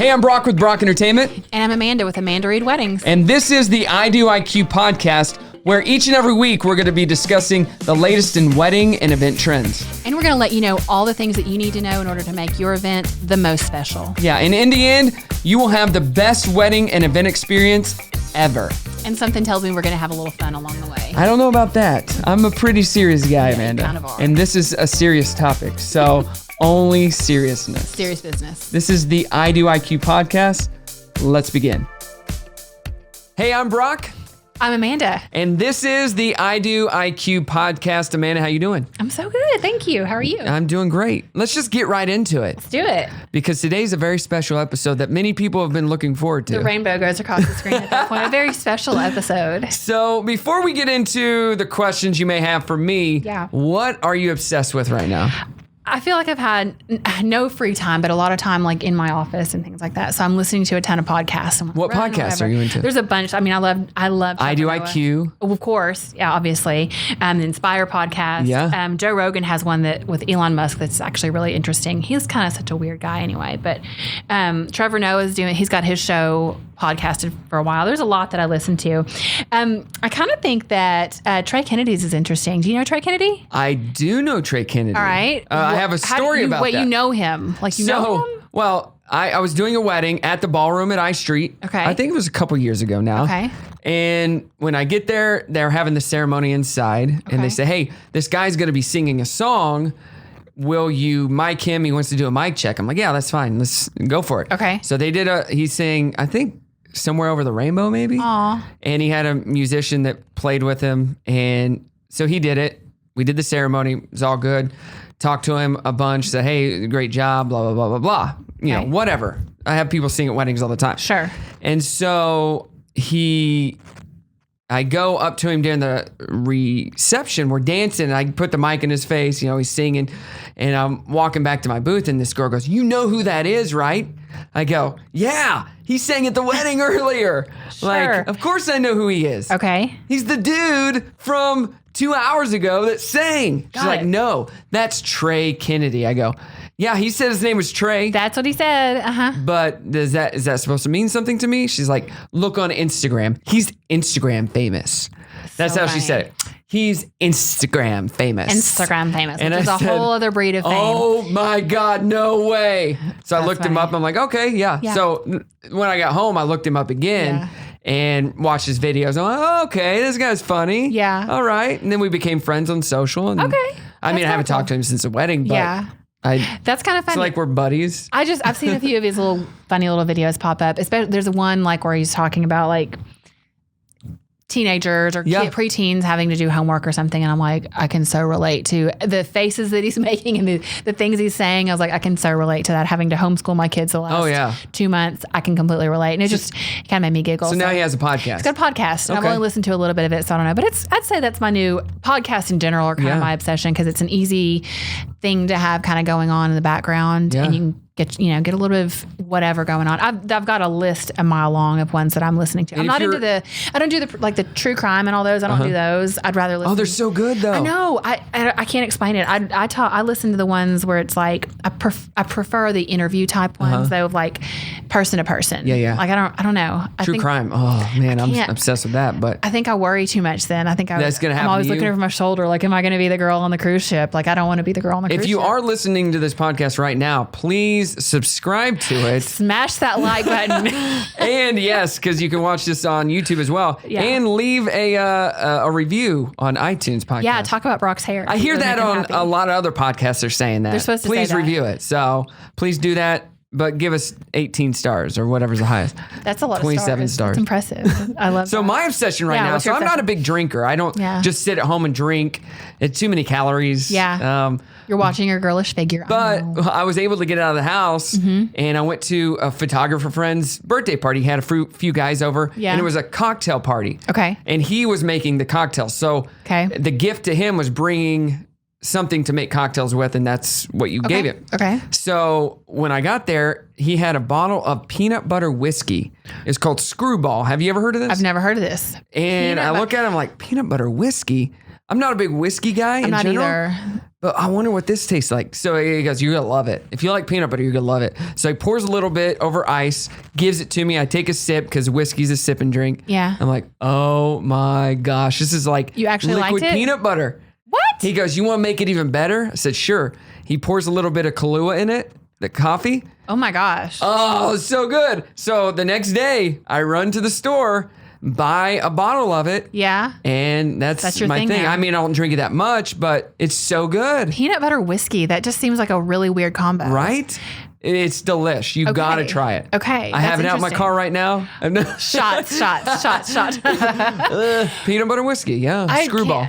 Hey, I'm Brock with Brock Entertainment. And I'm Amanda with Amanda Reed Weddings. And this is the I Do IQ podcast, where each and every week we're going to be discussing the latest in wedding and event trends. And we're going to let you know all the things that you need to know in order to make your event the most special. Yeah, and in the end, you will have the best wedding and event experience ever. And something tells me we're going to have a little fun along the way. I don't know about that. I'm a pretty serious guy, Yeah, Amanda. you kind of are. And this is a serious topic, so only seriousness. Serious business. This is the I Do IQ podcast. Let's begin. Hey, I'm Brock. I'm Amanda. And this is the I Do IQ podcast. Amanda, how you doing? I'm so good. Thank you. How are you? I'm doing great. Let's just get right into it, Let's do it. because today's a very special episode that many people have been looking forward to. The rainbow goes across the screen at that point. A very special episode. So before we get into the questions you may have for me, Yeah. what are you obsessed with right now? I feel like I've had no free time, but a lot of time like in my office and things like that. So I'm listening to a ton of podcasts. And What running or podcasts whatever. are you into? There's a bunch. I mean, I love I Do Trevor Noah. IQ. Of course. Yeah, obviously. The Inspire podcast. Yeah. Joe Rogan has one that with Elon Musk that's actually really interesting. He's kind of such a weird guy anyway. But Trevor Noah he's got his show podcasted for a while. There's a lot that I listen to. I kind of think that Trey Kennedy's is interesting. Do you know Trey Kennedy? I do know Trey Kennedy. All right. I have a story about that. You know him. Like you know him? Well, I was doing a wedding at the ballroom at I Street. Okay. I think it was a couple years ago now. Okay. And when I get there, they're having the ceremony inside. And they Okay. say, hey, this guy's going to be singing a song. Will you mic him? He wants to do a mic check. I'm like, yeah, that's fine. Let's go for it. Okay. So they did he sang, I think, Somewhere Over the Rainbow, maybe. Aw. And he had a musician that played with him. And so he did it. We did the ceremony. It was all good. Talked to him a bunch. Said, hey, great job, blah, blah, blah, blah, blah. You know, Okay. whatever. I have people sing at weddings all the time. Sure. And so I go up to him during the reception. We're dancing. And I put the mic in his face. You know, he's singing. And I'm walking back to my booth. And this girl goes, you know who that is, right? I go, yeah, he sang at the wedding earlier. Sure. Like, of course I know who he is. Okay. He's the dude from 2 hours ago that sang. She's Got like, it. no, that's Trey Kennedy. I go, yeah, he said his name was Trey. That's what he said. Uh-huh. But is that supposed to mean something to me? She's like, look on Instagram. He's Instagram famous. That's So how she funny. said it. He's Instagram famous. Instagram famous, And which is I a said, whole other breed of fame. Oh my God, no way. So I That's looked him funny. up. I'm like, okay, yeah. Yeah. So when I got home, I looked him up again. Yeah. And watched his videos. I'm like, oh, okay, this guy's funny. Yeah. All right. And then we became friends on social. And Okay. I mean, That's I haven't cool. talked to him since the wedding, but Yeah. That's kind of it's funny. like we're buddies. I've seen a few of his little funny little videos pop up. Especially there's one like where he's talking about like teenagers or Yeah. preteens having to do homework or something, and I'm like, I can so relate to the faces that he's making and the things he's saying. I was like, I can so relate to that. Having to homeschool my kids the last Oh, yeah. 2 months, I can completely relate, and it kind of made me giggle. So now he has a podcast. It's got a podcast. And I've Okay. only listened to a little bit of it, so I don't know. But I'd say that's my new podcast in general, or kind Yeah. of my obsession, because it's an easy thing to have kind of going on in the background, Yeah. and you can get a little bit of whatever going on. I've got a list a mile long of ones that I'm listening to. And I'm if not you're- into I don't do the true crime and all those. I don't do those. I'd rather listen. Oh, they're so good though. I know. I can't explain it. I listen to the ones where it's like I prefer the interview type ones though, of like person to person. Yeah. Like I don't know. True crime. Oh man, I'm can't- obsessed with that. But I think I worry too much then. I think That's gonna happen I'm always to looking you? over my shoulder like, am I going to be the girl on the cruise ship? Like, I don't want to be the girl on the cruise if ship. you are listening to this podcast right now, please subscribe to it. Smash that like button. And yes, because you can watch this on YouTube as well. Yeah. And leave a review on iTunes podcast. Yeah, talk about Brock's hair. I hear It would that make him on happy. a lot of other podcasts are saying that. They're supposed to say Please that. review it. So please do that, but give us 18 stars or whatever's the highest. That's a lot 27 of stars. That's impressive. I love So that. my obsession right Yeah, now, what's so your I'm not a obsession? big drinker. I don't Yeah. just sit at home and drink. It's too many calories. Yeah. You're watching your girlish figure. But Oh. I was able to get out of the house and I went to a photographer friend's birthday party. He had a few guys over Yeah. and it was a cocktail party. Okay. And he was making the cocktails. So Okay. the gift to him was bringing something to make cocktails with, and that's what you gave him. Okay. So when I got there, he had a bottle of peanut butter whiskey. It's called Screwball. Have you ever heard of this? I've never heard of this. And Peanut I bu- look at him like, peanut butter whiskey? I'm not a big whiskey guy in I'm not general. either. But I wonder what this tastes like. So he goes, you're going to love it. If you like peanut butter, you're going to love it. So he pours a little bit over ice, gives it to me. I take a sip because whiskey's a sip and drink. Yeah. I'm like, oh my gosh, this is like You actually liquid liked it? peanut butter. What? He goes, you want to make it even better? I said, sure. He pours a little bit of Kahlua in it, the coffee. Oh my gosh. Oh, it's so good. So the next day, I run to the store, buy a bottle of it. Yeah. And that's your my thing thing. now. I mean, I don't drink it that much, but it's so good. Peanut butter whiskey. That just seems like a really weird combo. Right? It's delish. You got to Okay. try it. Okay, I have that's it out in my interesting. car right now. Shots. Peanut butter whiskey. Yeah. Screwball.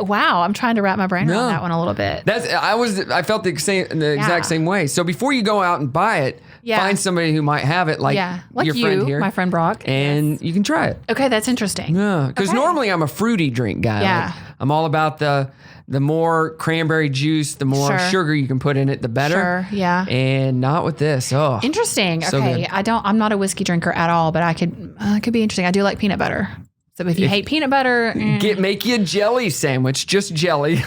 Wow. I'm trying to wrap my brain around that one a little bit. I felt the exact same way. So before you go out and buy it, Yeah. find somebody who might have it, like Like your you, friend here, my friend Brock. and you can try it. Okay, that's interesting. Yeah, because Okay. normally I'm a fruity drink guy. Yeah. Like, I'm all about the more cranberry juice, the more Sure. sugar you can put in it, the better. Sure, yeah. And not with this. Oh, Interesting. So Okay, good. I'm not a whiskey drinker at all, but it could be interesting. I do like peanut butter. So if you hate peanut butter, make you a jelly sandwich, just jelly.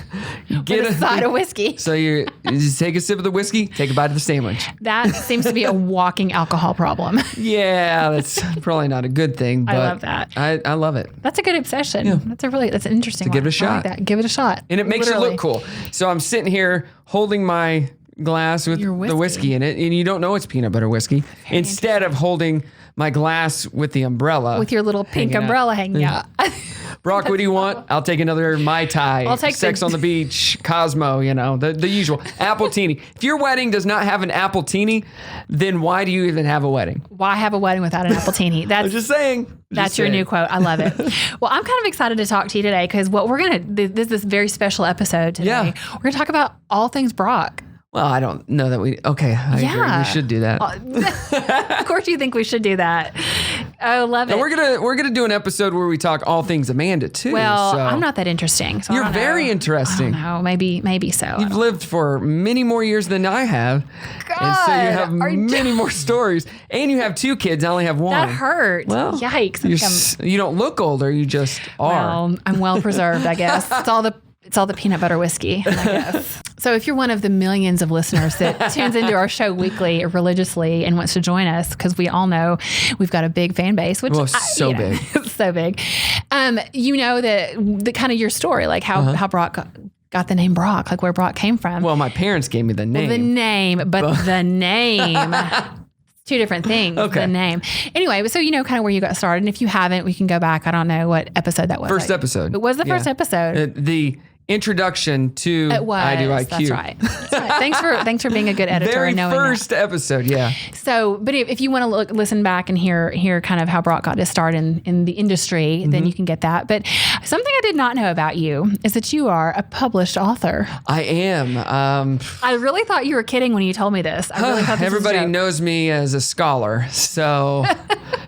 with a side of whiskey. So you just take a sip of the whiskey, take a bite of the sandwich. That seems to be a walking alcohol problem. Yeah, that's probably not a good thing, but love that. I love it. That's a good obsession. That's an interesting one. give it a I like shot. that. Give it a shot. And it makes Literally. you look cool. So I'm sitting here holding my glass with Your the whiskey in it, and you don't know it's peanut butter whiskey. Instead of holding my glass with the umbrella. With your little pink hanging out. umbrella hanging out. Brock, what do you want? I'll take another Mai Tai. I'll take Sex the- on the Beach, Cosmo, the usual. Appletini. If your wedding does not have an Appletini, then why do you even have a wedding? Why have a wedding without an appletini? I'm That's just saying. That's your new quote. I love it. Well, I'm kind of excited to talk to you today because what we're going to, this very special episode today. Yeah. We're going to talk about all things Brock. Well, I don't know that I agree. Yeah. We should do that. Of course you think we should do that. I love it. And we're gonna do an episode where we talk all things Amanda too. Well, so. I'm not that interesting. So I You're don't very know. interesting. I don't know. Maybe so. You've lived for many more years than I have. And so you have God, are you- many more stories. And you have 2 kids. I only have 1. That hurt. Well, Yikes. I think you don't look older. You just are. Well, I'm well preserved, I guess. It's all the peanut butter whiskey, I guess. So if you're one of the millions of listeners that tunes into our show weekly or religiously and wants to join us, because we all know we've got a big fan base, which Well, is so big. so big. You know the kind of your story, like how Brock got the name Brock, like where Brock came from. Well, my parents gave me the name. The name, but the name. Two different things. Okay. The name. Anyway, so you know kind of where you got started. And if you haven't, we can go back. I don't know what episode that was. First episode. It was the first Yeah. episode. The introduction to It was. I Do IQ. That's right. That's right. Thanks for being a good editor Very and knowing first episode, yeah. that. So, but if you want to listen back and hear kind of how Brock got his start in the industry, Mm-hmm. then you can get that. But something I did not know about you is that you are a published author. I am. I really thought you were kidding when you told me this. I really thought this was a Everybody joke. knows me as a scholar. So,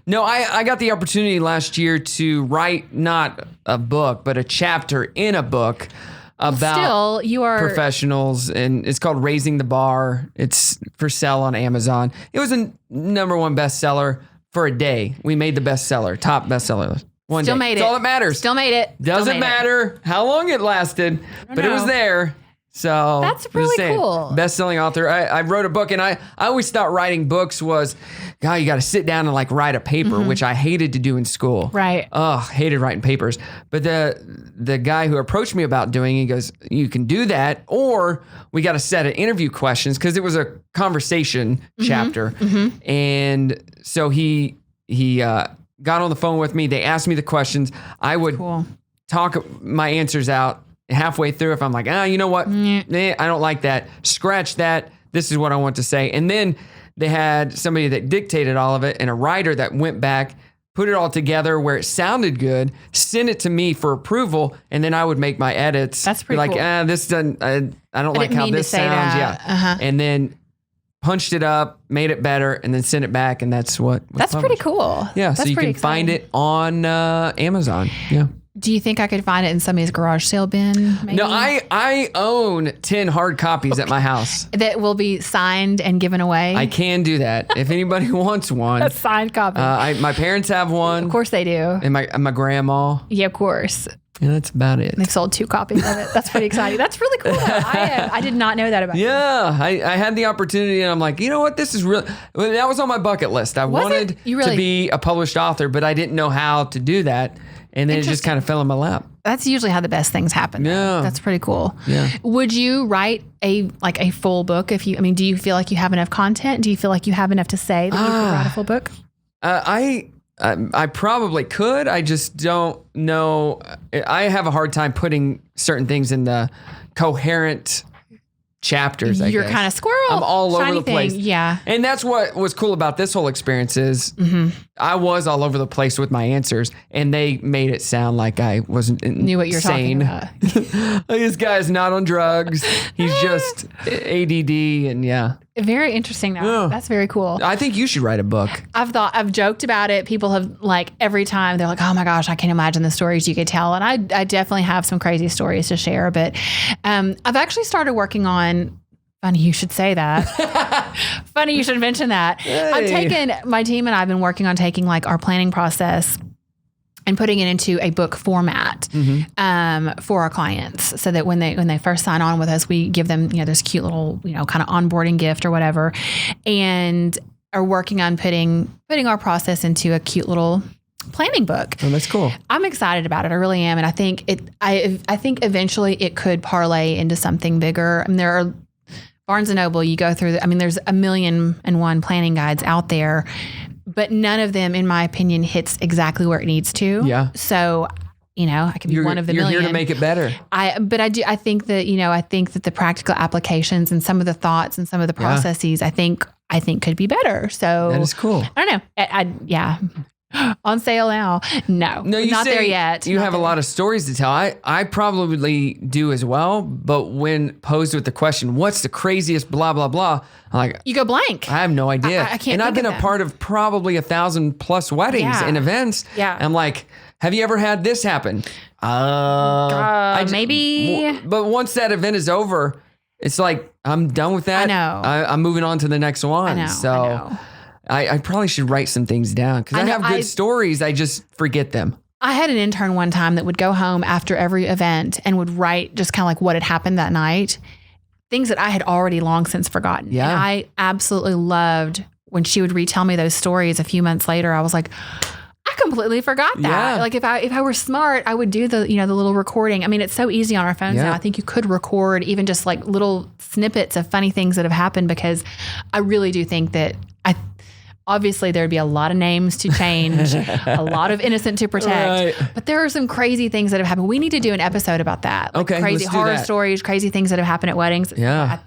no, I got the opportunity last year to write not a book, but a chapter in a book about Still, you are professionals, and it's called Raising the Bar. It's for sale on Amazon. It was a #1 bestseller for a day. We made the bestseller, top bestseller list. One Still day. made That's it. all that matters. Still made it. Still Doesn't made it. matter how long it lasted, but it was know. there. So That's just really saying, cool. Best-selling author. I wrote a book, and I always thought writing books was, God, you got to sit down and like write a paper, which I hated to do in school. Mm-hmm. Right. Oh, hated writing papers. But the guy who approached me about doing, he goes, you can do that, or we got a set of interview questions, because it was a conversation chapter, and so he got on the phone with me. They asked me the questions. I would Cool. talk my answers out halfway through. If I'm like, you know what? I don't like that. Scratch that. This is what I want to say. And then they had somebody that dictated all of it, and a writer that went back, put it all together where it sounded good, sent it to me for approval, and then I would make my edits. That's pretty Be like, cool. this doesn't, I don't like didn't how mean to this say sounds. that. Yeah. Uh-huh. And then punched it up, made it better, and then sent it back, and that's what was That's pretty published. cool. Yeah, That's so you pretty can find exciting. it on Amazon. Yeah. Do you think I could find it in somebody's garage sale bin? Maybe? No, I own 10 hard copies at my house. That will be signed and given away. I can do that if anybody wants one. A signed copy. My parents have one, of course they do. and my grandma. Yeah, of course. And that's about it. They've sold 2 copies of it. That's pretty exciting. That's really cool. I did not know that about you. Yeah, I had the opportunity, and I'm like, you know what? This is real. Well, that was on my bucket list. I wanted to be a published author, but I didn't know how to do that. And then it just kind of fell in my lap. That's usually how the best things happen. Yeah. That's pretty cool. Yeah. Would you write a full book do you feel like you have enough content? Do you feel like you have enough to say that you could write a full book? I probably could. I just don't know. I have a hard time putting certain things in the coherent chapters. You're kind of squirrel. I'm all over the place. Yeah. And that's what was cool about this whole experience is I was all over the place with my answers, and they made it sound like I wasn't knew what you're talking about. This guy's not on drugs. He's just ADD, and yeah. Very interesting though. Yeah. That's very cool. I think you should write a book. I've joked about it. People have every time they're like, oh my gosh, I can't imagine the stories you could tell. And I definitely have some crazy stories to share, but I've actually started working on, funny you should say that. Funny you should mention that. Hey. My team and I have been working on taking our planning process and putting it into a book format for our clients, so that when they first sign on with us, we give them this cute little kind of onboarding gift or whatever, and are working on putting our process into a cute little planning book. Oh, that's cool. I'm excited about it. I really am, and I think I think eventually it could parlay into something bigger. I mean, there are Barnes and Noble. You go through. There's 1,000,001 planning guides out there. But none of them, in my opinion, hits exactly where it needs to. Yeah. So, I can be one of the million. You're here to make it better. I think that the practical applications and some of the thoughts and some of the processes, I think could be better. So that is cool. I don't know. On sale now. No, you not there yet. You have a lot of stories to tell. I probably do as well. But when posed with the question, what's the craziest blah, blah, blah, I'm like, you go blank. I have no idea. I can't. And I've been a part of probably 1,000+ weddings and events. Yeah. I'm like, have you ever had this happen? Maybe. But once that event is over, it's like, I'm done with that. I know. I'm moving on to the next one. I know. I probably should write some things down because I have good stories. I just forget them. I had an intern one time that would go home after every event and would write just kind of what had happened that night, things that I had already long since forgotten. Yeah. And I absolutely loved when she would retell me those stories a few months later. I was like, I completely forgot that. Yeah. If I were smart, I would do the little recording. It's so easy on our phones now. I think you could record even just little snippets of funny things that have happened, because I really do think that obviously there'd be a lot of names to change, a lot of innocent to protect, but there are some crazy things that have happened. We need to do an episode about that. Okay. Crazy horror stories, crazy things that have happened at weddings. Yeah.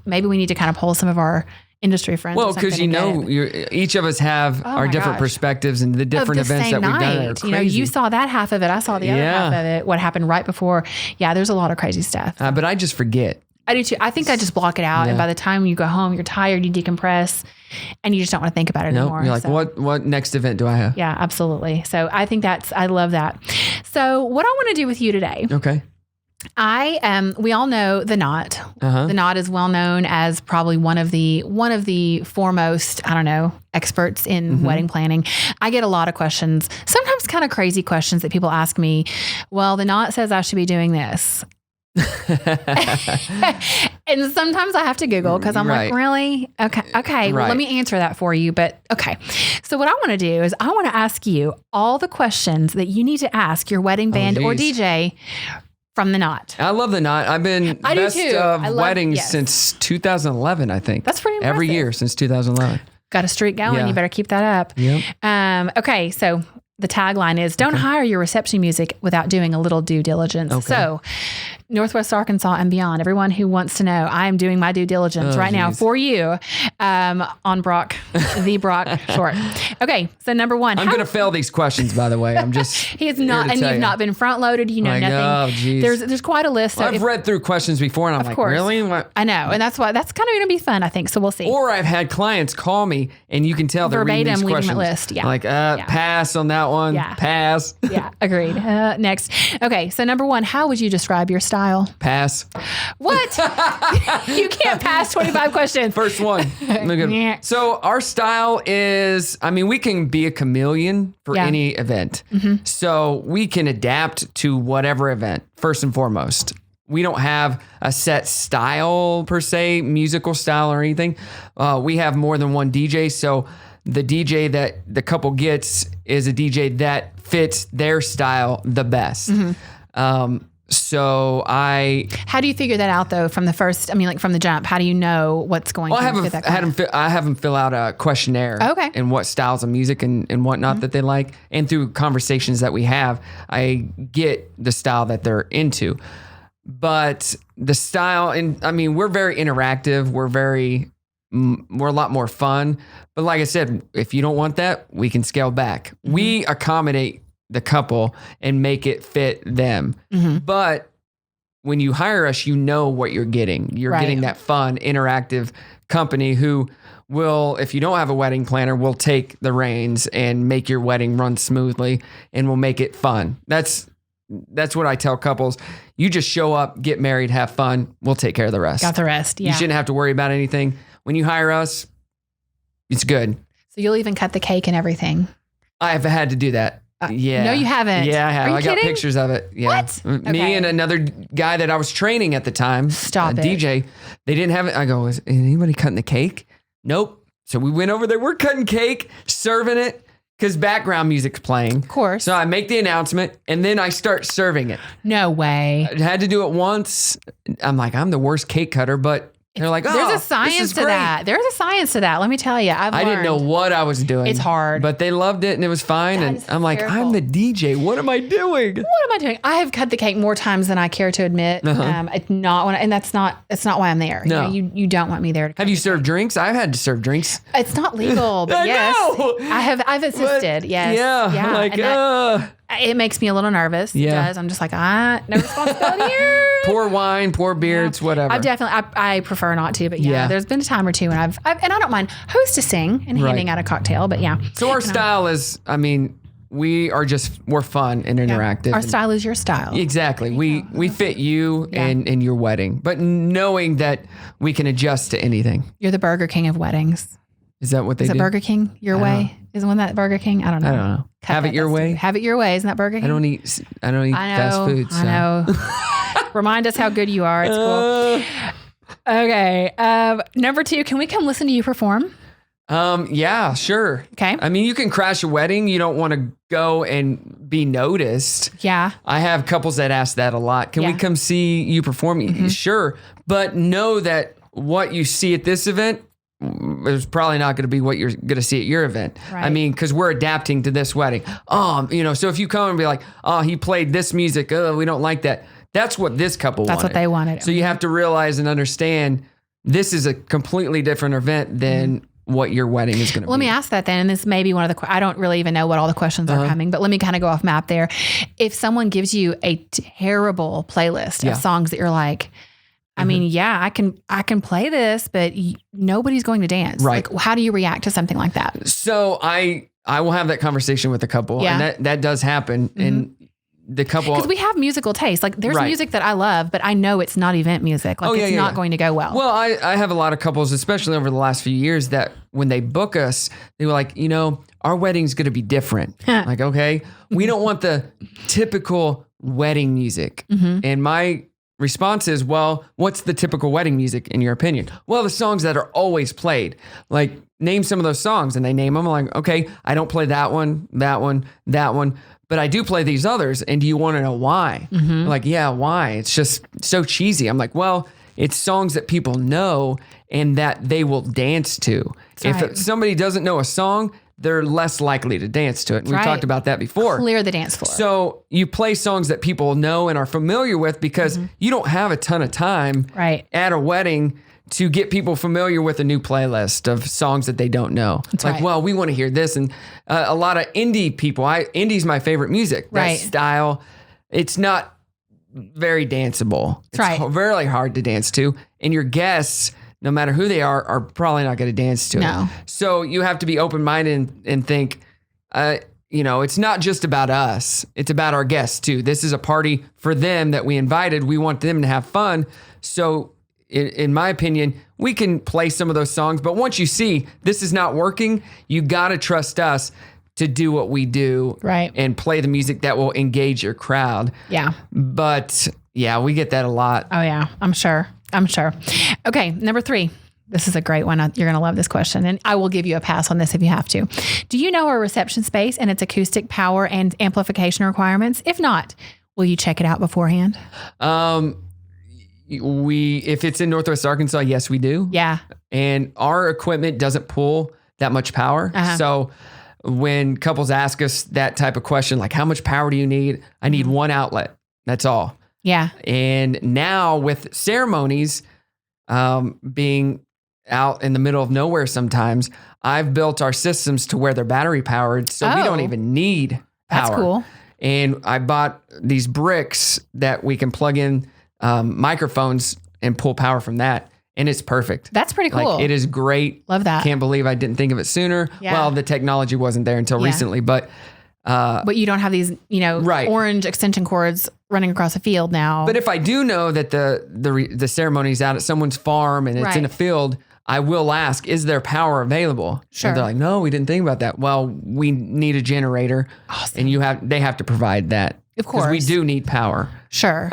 Maybe we need to kind of pull some of our industry friends. Well, because each of us have our different perspectives, and the different events that we've done are crazy. You saw that half of it. I saw the other half of it. What happened right before. Yeah, there's a lot of crazy stuff. But I just forget. I do too. I think I just block it out, and by the time you go home, you're tired, you decompress, and you just don't want to think about it anymore. You're like, what next event do I have? Yeah, absolutely. So I think I love that. So what I want to do with you today. Okay. We all know The Knot. The Knot is well known as probably one of the foremost, experts in wedding planning. I get a lot of questions, sometimes kind of crazy questions that people ask me. Well, The Knot says I should be doing this. And sometimes I have to Google because I'm like, really? Okay. Well, let me answer that for you. But okay. So what I want to do is I want to ask you all the questions that you need to ask your wedding band or DJ from The Knot. I love The Knot. I've been best of weddings since 2011, I think. That's pretty impressive. Every year since 2011. Got a streak going. Yeah. You better keep that up. Yep. Okay. So the tagline is, don't hire your reception music without doing a little due diligence. Okay. So Northwest Arkansas and beyond, everyone who wants to know, I am doing my due diligence now for you on Brock, the Brock Short. Okay, so number one. I'm going to fail these questions, by the way. I'm just He is not, and you've not been front loaded. You know nothing. Oh, geez. There's quite a list. Well, I've read through questions before, and I'm like, really? What? I know, and that's kind of going to be fun, I think, so we'll see. Or I've had clients call me, and you can tell they're reading these questions. Verbatim list, yeah. Like, pass on that one. Yeah. Pass. Yeah, agreed. Next. Okay, so number one, how would you describe your style? style? Pass. What? You can't pass 25 questions. First one. Look at- Yeah. So our style is, I mean, we can be a chameleon for Yeah. any event. So we can adapt to whatever event, first and foremost. We don't have a set style per se, musical style or anything. We have more than one DJ. So the DJ that the couple gets is a DJ that fits their style the best. So How do you figure that out though from the first, I mean, like from the jump, how do you know what's going I to have fit that I have them fill out a questionnaire. Okay. And what styles of music and whatnot that they like. And through conversations that we have, I get the style that they're into. But the style, and I mean, we're very interactive. We're a lot more fun. But like I said, if you don't want that, we can scale back. We accommodate the couple and make it fit them. But when you hire us, you know what you're getting. You're Right. getting that fun, interactive company who will, if you don't have a wedding planner, will take the reins and make your wedding run smoothly and will make it fun. That's what I tell couples. You just show up, get married, have fun. We'll take care of the rest. Got the rest. Yeah. You shouldn't have to worry about anything. When you hire us, it's good. So you'll even cut the cake and everything. I've had to do that. Yeah. No, you haven't. Yeah, I have. Are you I got kidding? pictures of it. Yeah. What? Me Okay. and another guy that I was training at the time, Stop it. DJ, they didn't have it. I go, is anybody cutting the cake? Nope. So we went over there. We're cutting cake, serving it because background music's playing. Of course. So I make the announcement and then I start serving it. No way. I had to do it once. I'm like, I'm the worst cake cutter, but they're like, oh, There's a this science is to great. that. There's a science to that. Let me tell you. I didn't know what I was doing. It's hard. But they loved it and it was fine. That And is I'm like, hysterical. I'm the DJ. What am I doing? What am I doing? I have cut the cake more times than I care to admit. It's not when, and that's not why I'm there. No. You don't want me there. To Have you served drinks? I've had to serve drinks. It's not legal, but I yes, know. I've assisted. But, Yes, Yeah. Like, and that- it makes me a little nervous. Yeah. It does. I'm just like, no responsibility here. pour wine, pour beer, it's whatever. I've definitely, I prefer not to, but Yeah. there's been a time or two when and I don't mind hostessing and Right. handing out a cocktail, but yeah. so our style is, I mean, we're fun and interactive. Our and- style is your style. Exactly. We fit you and your wedding, but knowing that we can adjust to anything. You're the Burger King of weddings. Is that what they Is it do? Burger King your way? Isn't one that Burger King? I don't know. I don't know. Cut Have that, it your that's way. stupid. Have it your way. Isn't that Burger King? I don't eat fast food. So. I know. Remind us how good you are. It's cool. Okay. Number 2, can we come listen to you perform? Yeah, sure. Okay. I mean, you can crash a wedding. You don't want to go and be noticed. Yeah. I have couples that ask that a lot. Can we Yeah. come see you perform? Sure. But know that what you see at this event is probably not going to be what you're going to see at your event. I Right. mean, because we're adapting to this wedding. So if you come and be like, oh, he played this music. Oh, we don't like that. That's what this couple wanted. That's what they wanted. So you have to realize and understand this is a completely different event than what your wedding is going to be. Let me ask that then, and this may be one of the. I don't really even know what all the questions are coming, but let me kind of go off map there. If someone gives you a terrible playlist Yeah. of songs that you're like, I mean, yeah, I can play this, but nobody's going to dance. Right. Like, how do you react to something like that? So I will have that conversation with the couple, Yeah. and that does happen. And the couple, Because we have musical taste. Like, there's Right. music that I love, but I know it's not event music. Like, it's not going to go well. Well, I have a lot of couples, especially over the last few years, that when they book us, they were like, our wedding's going to be different. Like, okay, we don't want the typical wedding music. And my response is, well, what's the typical wedding music in your opinion? Well, the songs that are always played. Like, name some of those songs, and they name them. I'm like, okay, I don't play that one, that one, that one, but I do play these others. And do you want to know why? Like, yeah, why? It's just so cheesy. I'm like, well, it's songs that people know and that they will dance to. right. If somebody doesn't know a song, they're less likely to dance to it. And we've right. talked about that before. Clear the dance floor. So you play songs that people know and are familiar with because you don't have a ton of time Right. at a wedding to get people familiar with a new playlist of songs that they don't know. It's like, right. well, we want to hear this. And a lot of indie people, indie's my favorite music. Right. That style, it's not very danceable. It's right. very hard to dance to. And your guests, no matter who they are probably not going to dance to No. it. So you have to be open-minded and think, it's not just about us. It's about our guests too. This is a party for them that we invited. We want them to have fun. So in my opinion, we can play some of those songs, but once you see this is not working, you got to trust us to do what we do, right, and play the music that will engage your crowd. Yeah. But yeah, we get that a lot. Oh yeah, I'm sure. Okay, number 3. This is a great one. You're going to love this question, and I will give you a pass on this if you have to. Do you know a reception space and its acoustic power and amplification requirements? If not, will you check it out beforehand? If it's in Northwest Arkansas, yes, we do. Yeah. And our equipment doesn't pull that much power. Uh-huh. So when couples ask us that type of question, like how much power do you need? I need one outlet. That's all. Yeah. And now with ceremonies being out in the middle of nowhere sometimes, I've built our systems to where they're battery powered. So we don't even need power. That's cool. And I bought these bricks that we can plug in microphones and pull power from that. And it's perfect. That's pretty cool. Like, it is great. Love that. Can't believe I didn't think of it sooner. Yeah. Well, the technology wasn't there until recently, but you don't have these, right, orange extension cords running across a field now. But if I do know that the ceremony's out at someone's farm and it's in a field, I will ask, is there power available? Sure. And they're like, no, we didn't think about that. Well, we need a generator. Awesome. And they have to provide that. Of course. Because we do need power. Sure.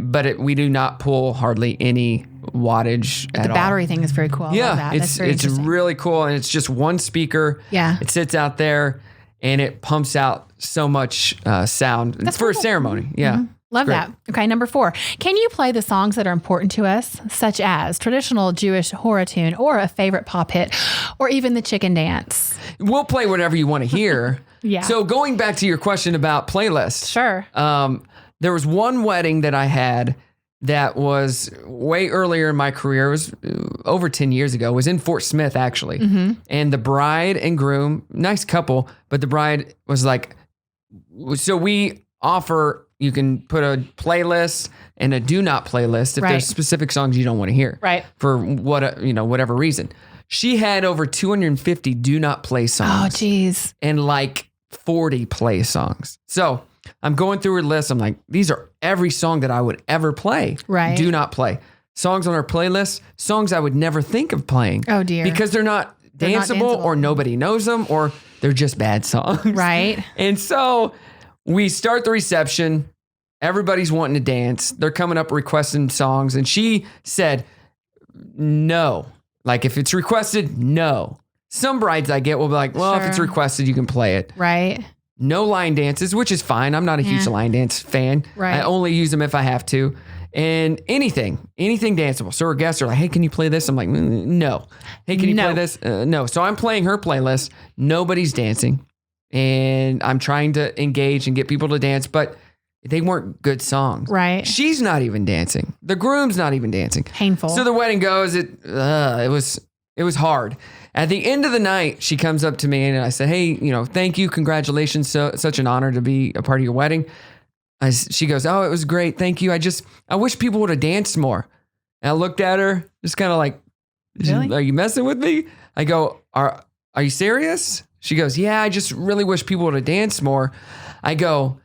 But we do not pull hardly any wattage at all. The battery thing is very cool. I love that. it's really cool, and it's just one speaker. Yeah. It sits out there, and it pumps out so much sound. That's for cool. a ceremony. Yeah. Mm-hmm. Love that. Okay, number 4. Can you play the songs that are important to us, such as traditional Jewish hora tune or a favorite pop hit, or even the chicken dance? We'll play whatever you want to hear. Yeah. So going back to your question about playlists. Sure. There was one wedding that I had that was way earlier in my career. It was over 10 years ago. It was in Fort Smith, actually. Mm-hmm. And the bride and groom, nice couple, but the bride was like, so we offer, you can put a playlist and a do not playlist if there's specific songs you don't want to hear. Right. For whatever reason. She had over 250 do not play songs. Oh, geez. And like 40 play songs. So I'm going through her list. I'm like, these are every song that I would ever play. Right. Do not play. Songs on her playlist, songs I would never think of playing. Oh, dear. Because they're not danceable or nobody knows them or they're just bad songs. Right. And so we start the reception. Everybody's wanting to dance. They're coming up requesting songs. And she said, no. Like if it's requested, no. Some brides I get will be like, well, if it's requested, you can play it. Right. No line dances, which is fine. I'm not a huge line dance fan. Right. I only use them if I have to. And anything danceable. So her guests are like, hey, can you play this? I'm like, no. Hey, can you play this? No. So I'm playing her playlist. Nobody's dancing. And I'm trying to engage and get people to dance, but they weren't good songs. Right. She's not even dancing. The groom's not even dancing. Painful. So the wedding goes, it was hard. At the end of the night, she comes up to me and I said, hey, thank you. Congratulations. Such an honor to be a part of your wedding. She goes, oh, it was great. Thank you. I wish people would have danced more. And I looked at her, just kind of like, really? Are you messing with me? I go, are you serious? She goes, yeah, I just really wish people would have danced more. I go,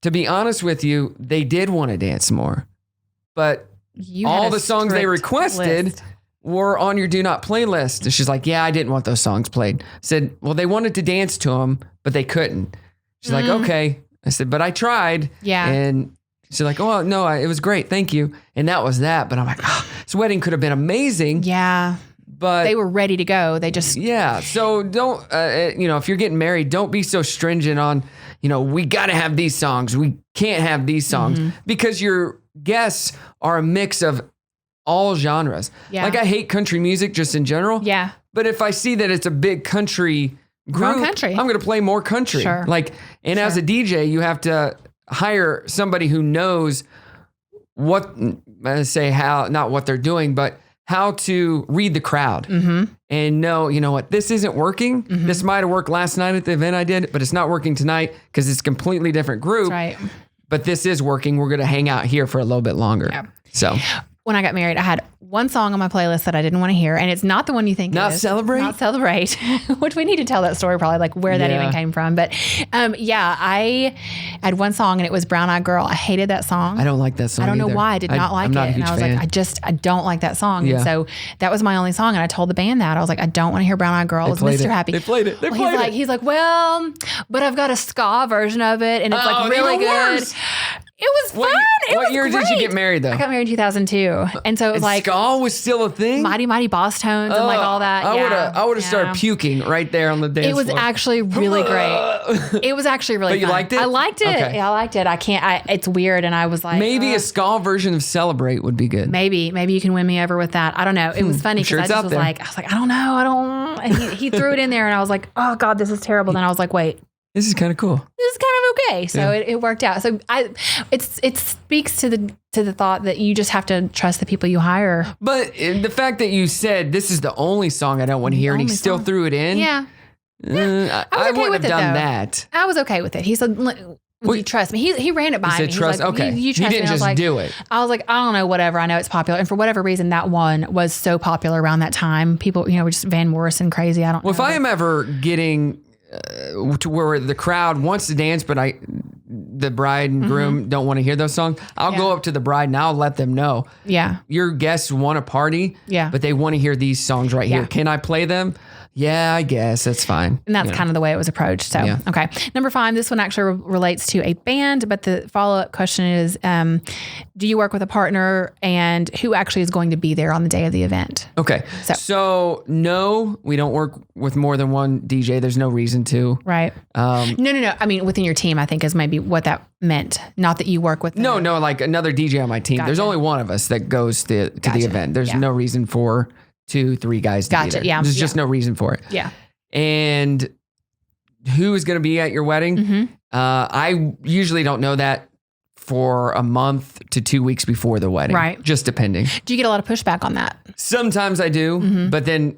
to be honest with you, they did want to dance more. But all the songs they requested were on your do not playlist. And she's like, yeah, I didn't want those songs played. I said, well, they wanted to dance to them, but they couldn't. She's like, okay. I said, but I tried. Yeah. And she's like, oh, no, it was great. Thank you. And that was that. But I'm like, this wedding could have been amazing. Yeah. But they were ready to go. They just. Yeah. So don't, if you're getting married, don't be so stringent on, we got to have these songs. We can't have these songs because your guests are a mix of all genres. Yeah. Like I hate country music just in general. Yeah. But if I see that it's a big country group, I'm going to play more country. Sure. As a DJ, you have to hire somebody who knows not what they're doing, but how to read the crowd and know, what, this isn't working. This might have worked last night at the event I did, but it's not working tonight because it's a completely different group. That's right. But this is working. We're going to hang out here for a little bit longer. Yeah. So when I got married, I had one song on my playlist that I didn't want to hear. And it's not the one you think Not it is. Celebrate? Not Celebrate, which we need to tell that story probably, like where that Yeah. even came from. But I had one song and it was Brown Eyed Girl. I hated that song. I don't like that song I don't know either. why I did not like I'm not it. a huge And I was fan. like, I don't like that song. Yeah. And so that was my only song. And I told the band that. I was like, I don't want to hear Brown Eyed Girl. It was played Mr. it. Happy. They played it. They Well, played it. He's like, well, but I've got a ska version of it. And it's like really even good. worse. It was fun. What year did you get married, though? I got married in 2002. And so it was like ska was still a thing? Mighty Mighty Boss Tones and like all that. I would have Yeah. started puking right there on the dance It was floor. actually really great. It was actually really But you fun. liked it? I liked it. Okay. Yeah, I liked it. It's weird. And I was like, Maybe a ska version of Celebrate would be good. maybe you can win me over with that. I don't know. It was funny because sure I it's just out was there. like, I don't know. And he threw it in there and I was like, oh God, this is terrible. Then I was like, wait, This is kind of cool. this is kind of okay. So it worked out. So it speaks to the thought that you just have to trust the people you hire. But the fact that you said this is the only song I don't want to hear, and he only still song. threw it in. Yeah. I okay wouldn't with have it, done though. that. I was okay with it. He said, would you trust me? He ran it by He said me. He's trust. like, Okay, You he trust me? didn't And I was just like, do it. I was like, I don't know, whatever. I know it's popular. And for whatever reason, that one was so popular around that time. People, were just Van Morrison crazy. I don't know. Well, if I am ever getting to where the crowd wants to dance, but the bride and groom don't want to hear those songs, I'll go up to the bride and I'll let them know. Yeah. Your guests want to party, but they want to hear these songs right here. Yeah. Can I play them? Yeah, I guess that's fine. And that's kind of the way it was approached. So, Yeah. okay. Number 5, this one actually relates to a band, but the follow-up question is, do you work with a partner and who actually is going to be there on the day of the event? Okay. So no, we don't work with more than one DJ. There's no reason to. Right. No. I mean, within your team, I think is maybe what that meant. Not that you work with. No, like another DJ on my team. There's Gotcha. only one of us that goes to the Gotcha. event. There's Yeah. no reason for 2-3 guys to be Gotcha. there. Yeah. There's just no reason for it. Yeah. And who is going to be at your wedding? Mm-hmm. I usually don't know that for a month to 2 weeks before the wedding. Right. Just depending. Do you get a lot of pushback on that? Sometimes I do, Mm-hmm. but then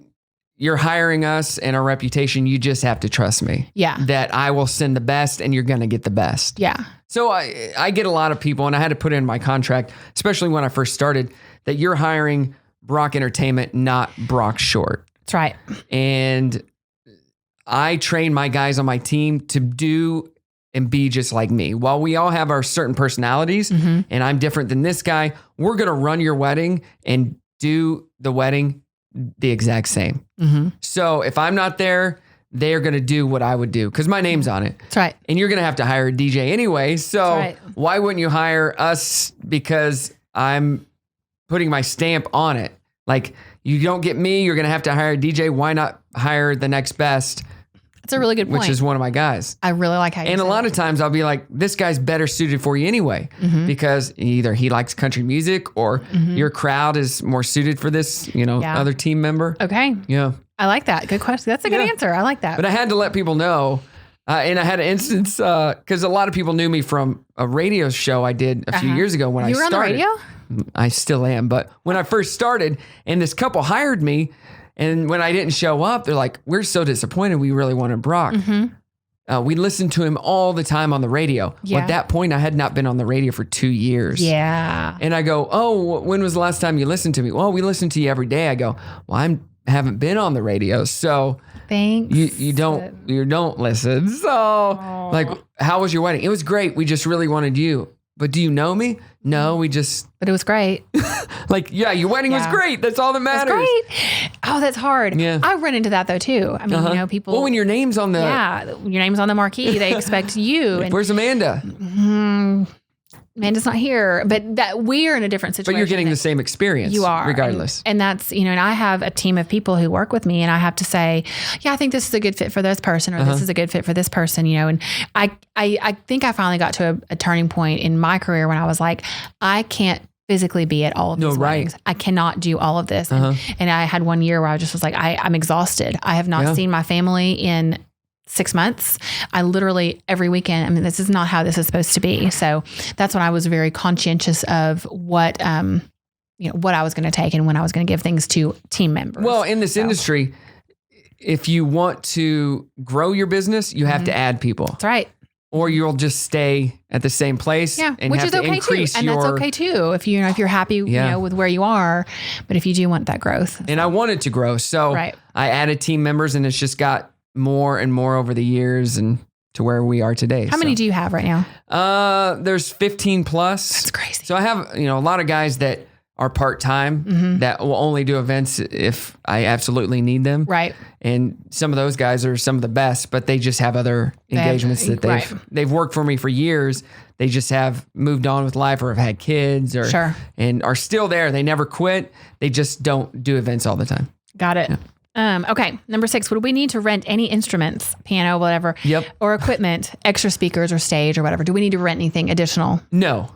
you're hiring us and our reputation. You just have to trust me. Yeah. That I will send the best and you're going to get the best. Yeah. So I get a lot of people, and I had to put in my contract, especially when I first started, that you're hiring Brock Entertainment, not Brock Short. That's right. And I train my guys on my team to do and be just like me. While we all have our certain personalities, and I'm different than this guy, we're going to run your wedding and do the wedding the exact same. Mm-hmm. So if I'm not there, they're going to do what I would do because my name's on it. That's right. And you're going to have to hire a DJ anyway. So That's right. why wouldn't you hire us because I'm putting my stamp on it? Like, you don't get me, you're going to have to hire a DJ. Why not hire the next best, That's a really good point. which is one of my guys? I really like how you And a said lot it. of times I'll be like, this guy's better suited for you anyway, because either he likes country music or your crowd is more suited for this, Yeah. other team member. Okay. Yeah. I like that. Good question. That's a good Yeah. answer. I like that. But I had to let people know. And I had an instance because a lot of people knew me from a radio show I did a few years ago when you I were started. on the radio? I still am. But when I first started and this couple hired me, and when I didn't show up, they're like, we're so disappointed. We really wanted Brock. We listened to him all the time on the radio. Well, Yeah. at that point, I had not been on the radio for 2 years. Yeah. And I go, oh, when was the last time you listened to me? Well, we listen to you every day. I go, well, I haven't been on the radio. So Thanks. you don't listen. So like, how was your wedding? It was great. We just really wanted you. But do you know me? No, we just But it was great. like, yeah, your wedding was Yeah. great. That's all that That's matters. great. Oh, that's hard. Yeah. I run into that though too. I mean, people. Well, when your name's on the, yeah, your name's on the marquee. They expect you. And where's Amanda? Amanda's not here, but that we're in a different situation. But you're getting than- the same experience. You are. regardless. And that's, and I have a team of people who work with me and I have to say, yeah, I think this is a good fit for this person or this is a good fit for this person, and I think I finally got to a turning point in my career when I was like, I can't physically be at all of these right. weddings. I cannot do all of this. And I had one year where I just was like, I'm exhausted. I have not seen my family in 6 months. I literally every weekend, I mean, this is not how this is supposed to be. So that's when I was very conscientious of what, what I was going to take and when I was going to give things to team members. Well, in this industry, if you want to grow your business, you have to add people. That's right. or you'll just stay at the same place and which have is to okay increase too. And your. that's okay too. If if you're happy, with where you are, but if you do want that growth. And I wanted to grow. So Right. I added team members and it's just got more and more over the years and to where we are today. How many do you have right now? There's 15 plus. That's crazy. So I have, a lot of guys that are part-time that will only do events if I absolutely need them. Right. And some of those guys are some of the best, but they just have other engagements that they've worked for me for years. They just have moved on with life or have had kids and are still there. They never quit. They just don't do events all the time. Got it. Yeah. Okay. Number 6, would we need to rent any instruments, piano, whatever, or equipment, extra speakers or stage or whatever? Do we need to rent anything additional? No.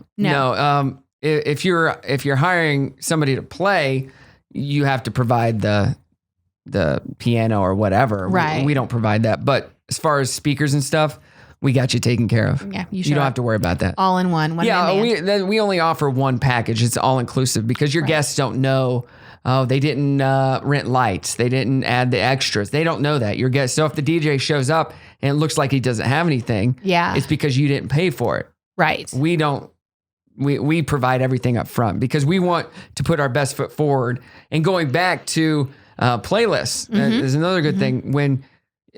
If you're hiring somebody to play, you have to provide the piano or whatever. Right. We don't provide that. But as far as speakers and stuff, we got you taken care of. Yeah, you don't have to worry about that. All in one. We only offer one package. It's all inclusive because your guests don't know. Oh, they didn't rent lights. They didn't add the extras. They don't know that. Your guest. So if the DJ shows up and it looks like he doesn't have anything, it's because you didn't pay for it. Right. We don't. We provide everything up front because we want to put our best foot forward. And going back to playlists, is another good thing. When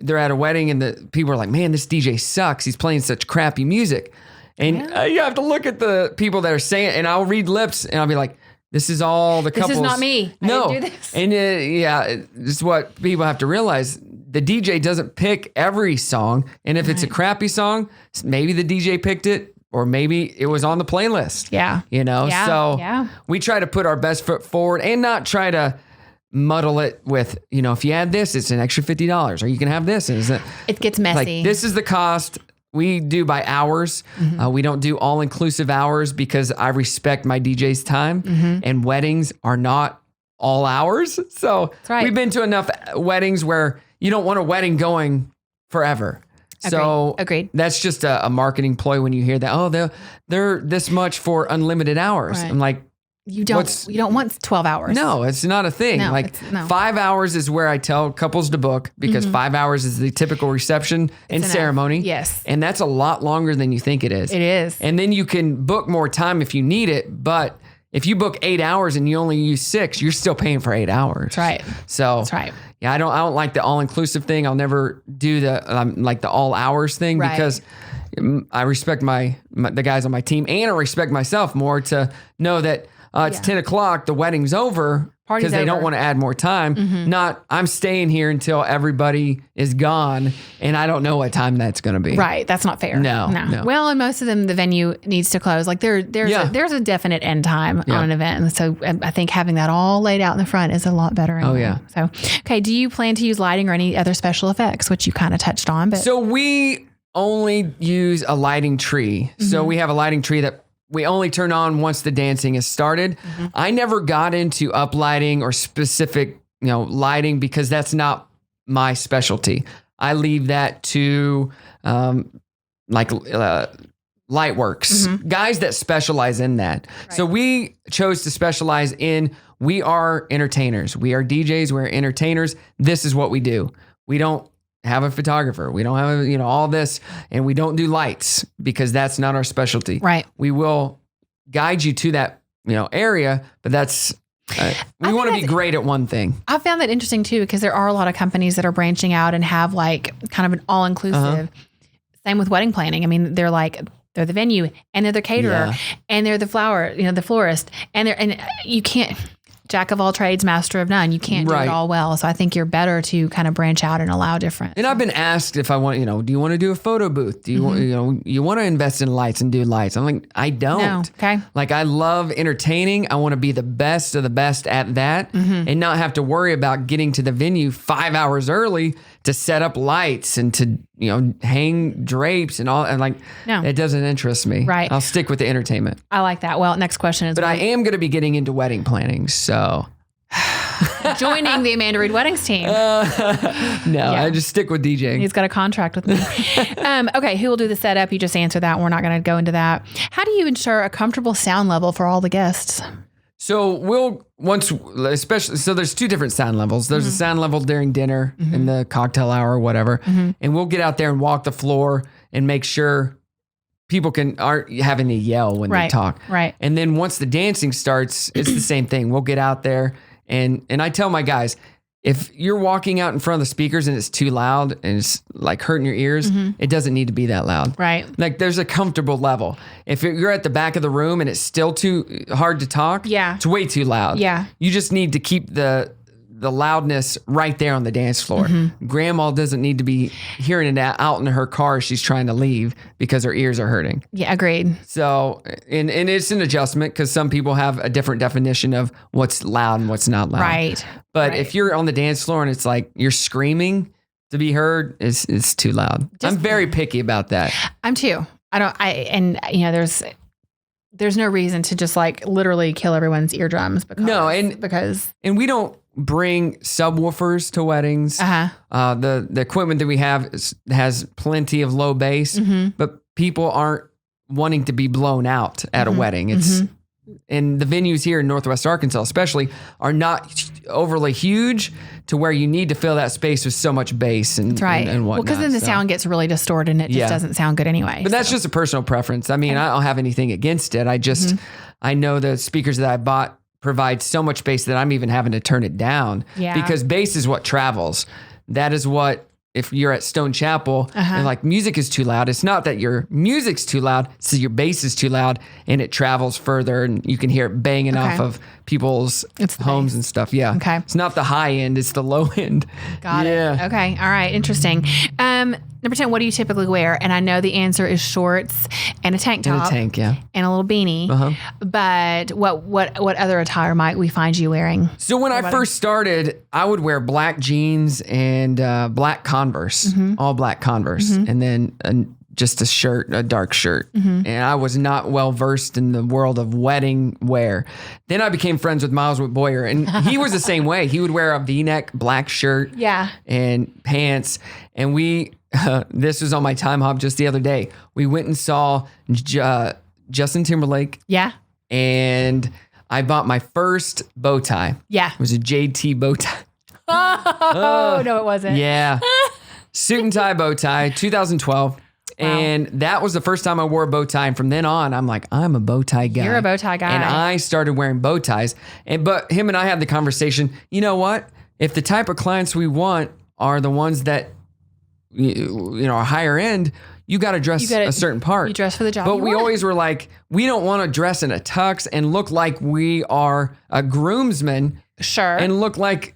they're at a wedding and the people are like, man, this DJ sucks. He's playing such crappy music. And you have to look at the people that are saying it, and I'll read lips and I'll be like, this is all the couples. This is not me. No. I didn't do this. And this is what people have to realize. The DJ doesn't pick every song. And if it's a crappy song, maybe the DJ picked it. Or maybe it was on the playlist. Yeah. So we try to put our best foot forward and not try to muddle it with, if you add this, it's an extra $50, or you can have this. And it gets messy. Like, this is the cost. We do by hours. We don't do all inclusive hours because I respect my DJ's time, and weddings are not all hours. So we've been to enough weddings where you don't want a wedding going forever. So Agreed. That's just a marketing ploy when you hear that. Oh, they're this much for unlimited hours. Right. I'm like, you don't want 12 hours. No, it's not a thing. No, 5 hours is where I tell couples to book because 5 hours is the typical reception and ceremony. Yes. And that's a lot longer than you think it is. It is. And then you can book more time if you need it. But if you book 8 hours and you only use 6, you're still paying for 8 hours. That's right. So that's right. Yeah, I don't like the all inclusive thing. I'll never do the all hours thing because I respect the guys on my team, and I respect myself more to know that it's 10 o'clock, the wedding's over because they don't want to add more time. Not I'm staying here until everybody is gone and I don't know what time that's going to be. Right. That's not fair. No. Well, and most of them, the venue needs to close. Like there's a definite end time on an event. And so I think having that all laid out in the front is a lot better. Anyway. Oh, yeah. So, okay. Do you plan to use lighting or any other special effects, which you kind of touched on? But So we only use a lighting tree. So we have a lighting tree that we only turn on once the dancing is started. I never got into uplighting or specific, lighting because that's not my specialty. I leave that to Lightworks, guys that specialize in that. Right. So we chose to specialize in, we are entertainers. We are DJs, we're entertainers. This is what we do. We don't have a photographer. We don't have, all this, and we don't do lights because that's not our specialty. Right. We will guide you to that, area, but that's, we want to be great at one thing. I found that interesting too, because there are a lot of companies that are branching out and have like kind of an all-inclusive. Same with wedding planning. I mean, they're the venue and they're the caterer and they're the flower, the florist, and you can't, jack of all trades, master of none. You can't do it all well. So I think you're better to kind of branch out and allow different. And I've been asked if I want, do you want to do a photo booth? Do you want, you want to invest in lights and do lights? I'm like, I don't. No. Okay. Like, I love entertaining. I want to be the best of the best at that and not have to worry about getting to the venue 5 hours early to set up lights and to, hang drapes and all. And it doesn't interest me. Right. I'll stick with the entertainment. I like that. Well, next question is. But I am going to be getting into wedding planning. So. Joining the Amanda Reed Weddings team. I just stick with DJing. He's got a contract with me. Okay, who will do the setup? You just answered that. We're not going to go into that. How do you ensure a comfortable sound level for all the guests? So there's two different sound levels. There's a sound level during dinner and the cocktail hour or whatever. And we'll get out there and walk the floor and make sure people aren't having to yell when they talk. Right. And then once the dancing starts, it's the same thing. We'll get out there and I tell my guys, if you're walking out in front of the speakers and it's too loud and it's like hurting your ears, it doesn't need to be that loud. Right. Like there's a comfortable level. If you're at the back of the room and it's still too hard to talk, it's way too loud. Yeah. You just need to keep the loudness right there on the dance floor. Grandma doesn't need to be hearing it out in her car. She's trying to leave because her ears are hurting. Yeah, agreed. So, and it's an adjustment because some people have a different definition of what's loud and what's not loud. Right. But if you're on the dance floor and it's like you're screaming to be heard, it's too loud. I'm very picky about that. I'm too. There's no reason to just like literally kill everyone's eardrums because and we don't bring subwoofers to weddings. The equipment that we have has plenty of low bass, but people aren't wanting to be blown out at a wedding. It's and the venues here in Northwest Arkansas especially are not overly huge to where you need to fill that space with so much bass and whatnot. Well, because then the sound gets really distorted and it just doesn't sound good anyway. But that's just a personal preference. I mean, I don't have anything against it. I know the speakers that I bought provide so much bass that I'm even having to turn it down because bass is what travels. That is what, if you're at Stone Chapel and like music is too loud, it's not that your music's too loud, it's that your bass is too loud and it travels further and you can hear it banging off of people's homes and stuff. Yeah. Okay. It's not the high end, it's the low end. Got it. Okay. All right. Interesting. Number 10, what do you typically wear? And I know the answer is shorts and a tank top. And a tank, yeah. And a little beanie. But what other attire might we find you wearing? So when I first started, I would wear black jeans and black Converse, all black Converse. And then just a dark shirt. And I was not well versed in the world of wedding wear. Then I became friends with Miles Boyer, and he was the same way. He would wear a V-neck black shirt and pants. And this was on my time hop just the other day. We went and saw Justin Timberlake. Yeah. And I bought my first bow tie. Yeah. It was a JT bow tie. Oh, no, it wasn't. Yeah. Suit and tie bow tie, 2012. Wow. And that was the first time I wore a bow tie. And from then on, I'm like, I'm a bow tie guy. You're a bow tie guy. And I started wearing bow ties. But him and I had the conversation, you know what? If the type of clients we want are the ones that, are higher end, you got to dress a certain part. You dress for the job. But we always were like, we don't want to dress in a tux and look like we are a groomsman. Sure. And look like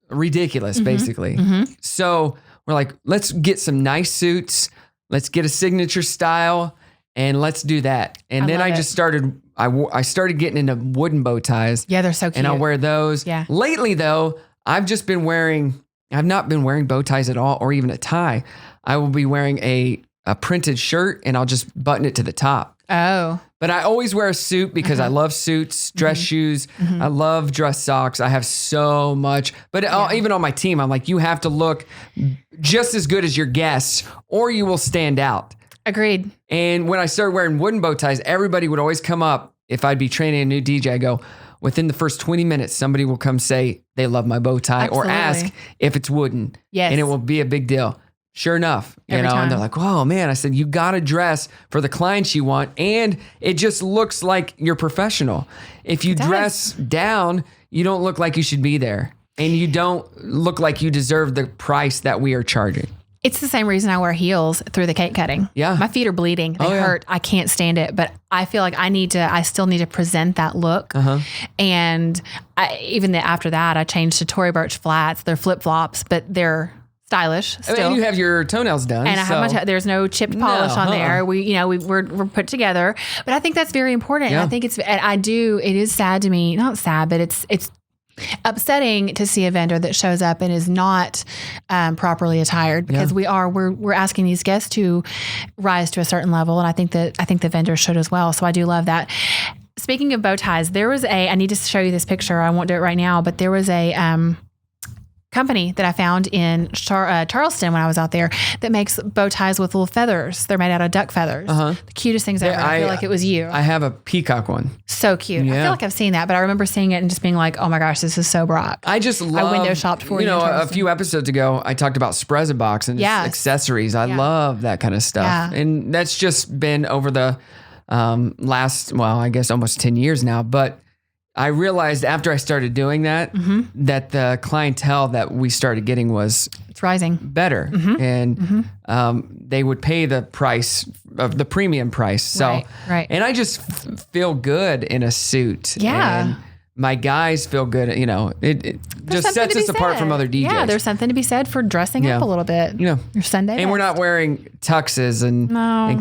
ridiculous, basically. So we're like, let's get some nice suits. Let's get a signature style and let's do that. And then I just started, I started getting into wooden bow ties. Yeah, they're so cute. And I'll wear those. Yeah. Lately though, I've not been wearing bow ties at all or even a tie. I will be wearing a printed shirt and I'll just button it to the top. Oh. But I always wear a suit because I love suits, dress shoes. I love dress socks. I have so much. But even on my team, I'm like, you have to look just as good as your guests or you will stand out. Agreed. And when I started wearing wooden bow ties, everybody would always come up. If I'd be training a new DJ, I go, within the first 20 minutes, somebody will come say they love my bow tie or ask if it's wooden. Yes. And it will be a big deal. Sure enough, Every time. and they're like, "Oh man!" I said, "You got to dress for the clients you want, and it just looks like you're professional. If you dress down, you don't look like you should be there, and you don't look like you deserve the price that we are charging." It's the same reason I wear heels through the cake cutting. Yeah, my feet are bleeding; they hurt. I can't stand it, but I feel like I still need to present that look. And after that, I changed to Tory Burch flats. They're flip flops, but they're stylish still. And you have your toenails done. And I have there's no chipped polish on there. We're put together. But I think that's very important. Yeah. And I think it is sad to me, not sad, but it's upsetting to see a vendor that shows up and is not properly attired because we're asking these guests to rise to a certain level. And I think the vendors should as well. So I do love that. Speaking of bow ties, there was I need to show you this picture. I won't do it right now, but there was company that I found in Charleston when I was out there that makes bow ties with little feathers. They're made out of duck feathers. The cutest things ever. I feel like it was you. I have a peacock one. So cute. I feel like I've seen that, but I remember seeing it and just being like, oh my gosh, this is so Brock. I just love. I window shopped for you. You know, a few episodes ago, I talked about Spreza Box and just accessories. I love that kind of stuff. And that's just been over the last, I guess almost 10 years now. But I realized after I started doing that, that the clientele that we started getting it's rising better, and they would pay the price of the premium price. So, and I just feel good in a suit. Yeah. And my guys feel good. You know, it just sets us apart from other DJs. Yeah, there's something to be said for dressing up a little bit. You know, your Sunday best. And we're not wearing tuxes and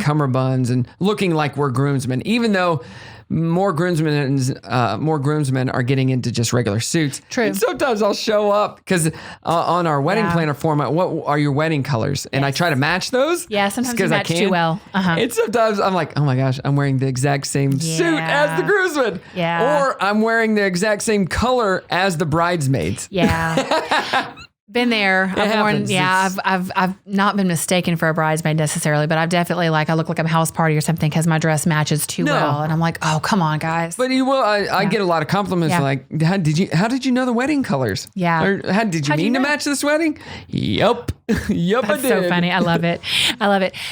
cummerbunds and looking like we're groomsmen, even though more groomsmen are getting into just regular suits. True. And sometimes I'll show up because on our wedding planner format, what are your wedding colors? And I try to match those. Yeah, sometimes you match too well. And sometimes I'm like, oh my gosh, I'm wearing the exact same suit as the groomsmen. Yeah. Or I'm wearing the exact same color as the bridesmaids. Yeah. Been there. I've not been mistaken for a bridesmaid necessarily, but I've definitely I look like I'm house party or something because my dress matches too well, and I'm like, oh, come on, guys. But you will. I get a lot of compliments like, how did you know the wedding colors? Yeah. Or did you mean to match this wedding? Yup. Yup, I did. That's so funny. I love it.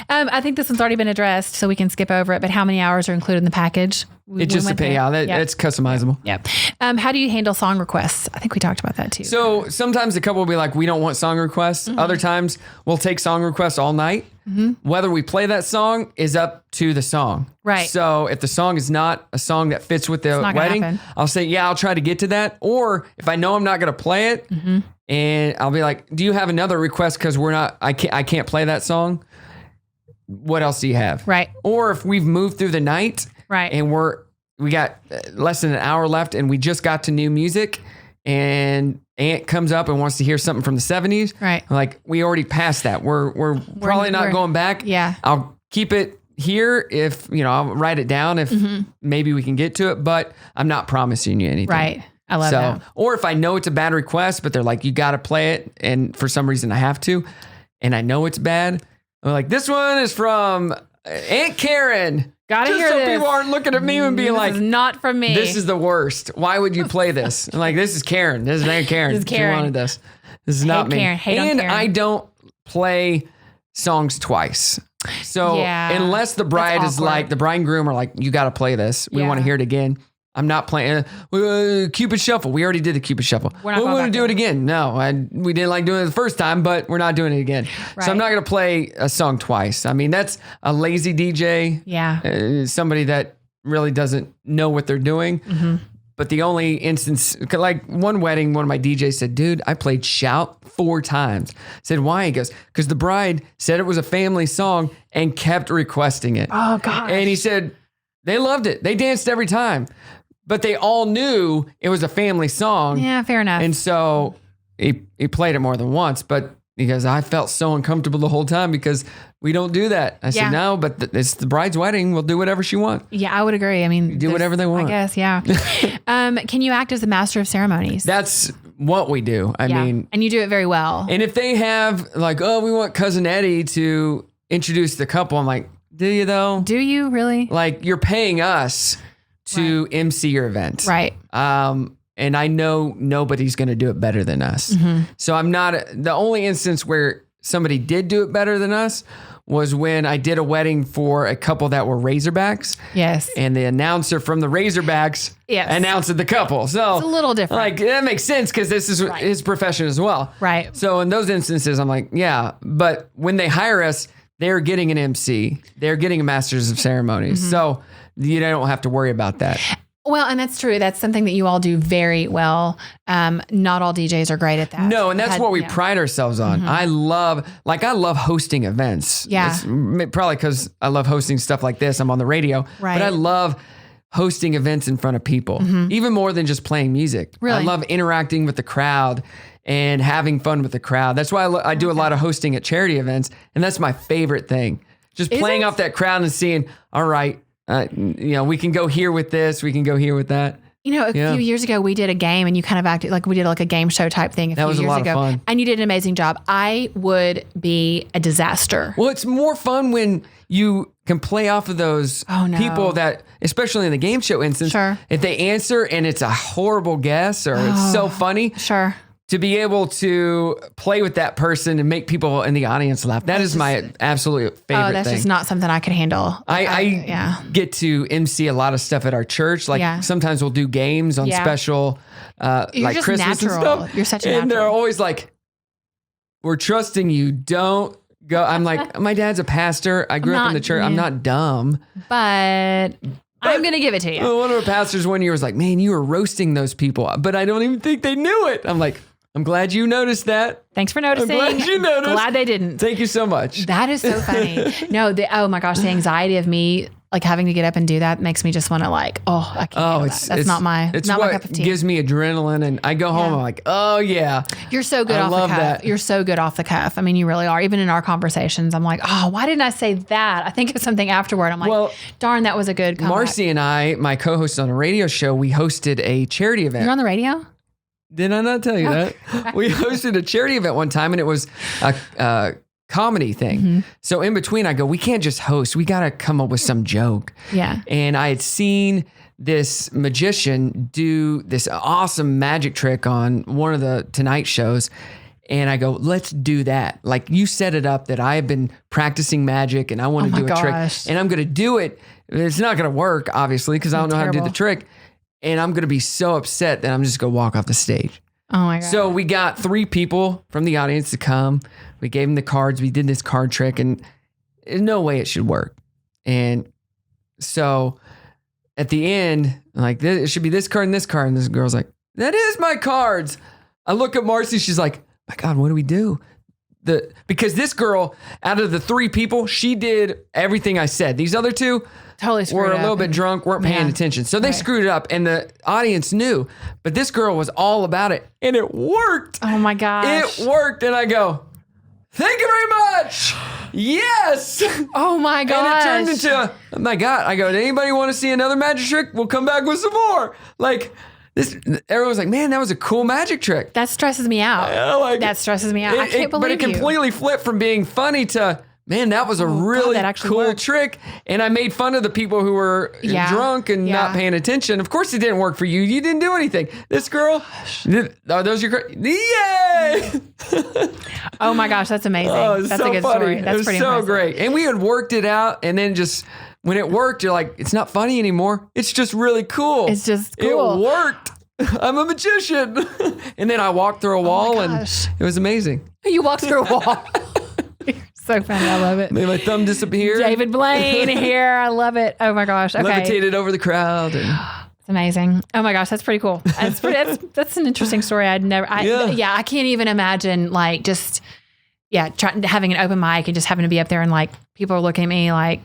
I think this one's already been addressed, so we can skip over it. But how many hours are included in the package? It just depends. Yeah, it's customizable. Yep. How do you handle song requests? I think we talked about that too. So sometimes the couple will be like, we don't want song requests. Other times we'll take song requests all night. Whether we play that song is up to the song. Right. So if the song is not a song that fits with the wedding, I'll say, I'll try to get to that. Or if I know I'm not going to play it, and I'll be like, do you have another request? Because I can't play that song. What else do you have? Right. Or if we've moved through the night, and we got less than an hour left, and we just got to new music, and Aunt comes up and wants to hear something from the 70s. Right. Like, we already passed that. We're probably not going back. Yeah. I'll keep it here if, I'll write it down if maybe we can get to it, but I'm not promising you anything. Right. I love that. Or if I know it's a bad request, but they're like, you got to play it, and for some reason I have to, and I know it's bad, I'm like, this one is from Aunt Karen. Gotta hear this. So people aren't looking at me and being like, this is not from me. This is the worst. Why would you play this? I'm like, this is Karen. This is Aunt Karen. This is Karen. She wanted this. This is not me. Karen. And I don't play songs twice. So unless the bride is like, the bride and groom are like, you got to play this. We want to hear it again. I'm not playing Cupid Shuffle. We already did the Cupid Shuffle. We want to do it again. No, we didn't like doing it the first time, but we're not doing it again. Right. So I'm not going to play a song twice. I mean, that's a lazy DJ. Yeah. Somebody that really doesn't know what they're doing. But the only instance, like one wedding, one of my DJs said, dude, I played Shout 4 times. I said, why? He goes, because the bride said it was a family song and kept requesting it. Oh, gosh. And he said, they loved it. They danced every time. But they all knew it was a family song. Yeah, fair enough. And so he played it more than once. But because I felt so uncomfortable the whole time because we don't do that. I said, no, but it's the bride's wedding. We'll do whatever she wants. Yeah, I would agree. I mean, do whatever they want. I guess, yeah. Can you act as the master of ceremonies? That's what we do. I mean. And you do it very well. And if they have like, oh, we want Cousin Eddie to introduce the couple, I'm like, do you though? Do you really? Like, you're paying us to MC your event. Right. And I know nobody's going to do it better than us. So I'm not, the only instance where somebody did do it better than us was when I did a wedding for a couple that were Razorbacks. Yes. And the announcer from the Razorbacks announced the couple. So it's a little different. Like, that makes sense because this is his profession as well. Right. So in those instances, I'm like, yeah. But when they hire us, they're getting an MC. They're getting a Masters of Ceremonies. So you don't have to worry about that. Well, and that's true. That's something that you all do very well. Not all DJs are great at that. No, and that's what we pride ourselves on. I love hosting events. Yeah. It's probably because I love hosting stuff like this. I'm on the radio. Right. But I love hosting events in front of people, even more than just playing music. Really? I love interacting with the crowd and having fun with the crowd. That's why I do a lot of hosting at charity events, and that's my favorite thing. Just playing off that crowd and seeing, all right, we can go here with this, we can go here with that. You know, a few years ago, we did a game and you kind of acted like we did like a game show type thing That was a few lot years of ago. fun. And you did an amazing job. I would be a disaster. Well, it's more fun when you can play off of those no. people that, especially in the game show instance, Sure. if they answer and it's a horrible guess or it's so funny, Sure. to be able to play with that person and make people in the audience laugh. That is my absolute favorite Oh, that's thing. just not something I could handle. I get to MC a lot of stuff at our church. Like sometimes we'll do games on special, You're like just Christmas natural. and stuff. You're such a And they're natural. always like, "We're trusting you. Don't go." I'm like, my dad's a pastor. I grew up in the church. I'm not dumb. But I'm going to give it to you. One of our pastors one year was like, "Man, you were roasting those people," but I don't even think they knew it. I'm like, I'm glad you noticed that. Thanks for noticing. I'm glad you noticed. Glad they didn't. Thank you so much. That is so funny. No, oh my gosh, the anxiety of me like having to get up and do that makes me just want to like, I can't handle that. That's not my cup of tea. Gives me adrenaline, and I go home. I'm like, oh yeah. You're so good off the cuff. That. You're so good off the cuff. I mean, you really are. Even in our conversations, I'm like, why didn't I say that? I think of something afterward. I'm like, darn, that was a good comeback. Marcy and I, my co-host on a radio show, we hosted a charity event. You're on the radio? Did I not tell you that? We hosted a charity event one time, and it was a comedy thing. Mm-hmm. So in between, I go, we can't just host. We got to come up with some joke. Yeah. And I had seen this magician do this awesome magic trick on one of the Tonight shows. And I go, let's do that. Like you set it up that I have been practicing magic and I want to do a trick. And I'm going to do it. It's not going to work, obviously, because I don't know how to do the trick. And I'm going to be so upset that I'm just going to walk off the stage. Oh my God. So we got 3 people from the audience to come. We gave them the cards. We did this card trick, and there's no way it should work. And so at the end, I'm like, it should be this card and this card. And this girl's like, that is my cards. I look at Marcy. She's like, my God, what do we do? Because this girl, out of the 3 people, she did everything I said. These other 2 totally were a little bit drunk, weren't paying attention. So they screwed it up, and the audience knew. But this girl was all about it, and it worked. Oh my gosh. It worked, and I go, thank you very much. Yes. Oh my gosh. And it turned into, oh my God. I go, did anybody want to see another magic trick? We'll come back with some more. Like, everyone was like, man, that was a cool magic trick. That stresses me out. That stresses me out. I can't believe But it completely flipped from being funny to, man, that was a really cool trick. And I made fun of the people who were drunk and not paying attention. Of course it didn't work for you. You didn't do anything. This girl, are those your, yay! Oh my gosh, that's amazing. That's so a good funny. story. That's pretty so impressive. great. And we had worked it out, and then just when it worked, you're like, it's not funny anymore. It's just really cool. It's just cool. It worked. I'm a magician. And then I walked through a wall, and it was amazing. You walked through a wall. You're so funny. I love it. Made my thumb disappear. David Blaine here. I love it. Oh my gosh. Okay. Levitated over the crowd. It's amazing. Oh my gosh, that's pretty cool. That's an interesting story. I can't even imagine like just having an open mic and just having to be up there and like people are looking at me like,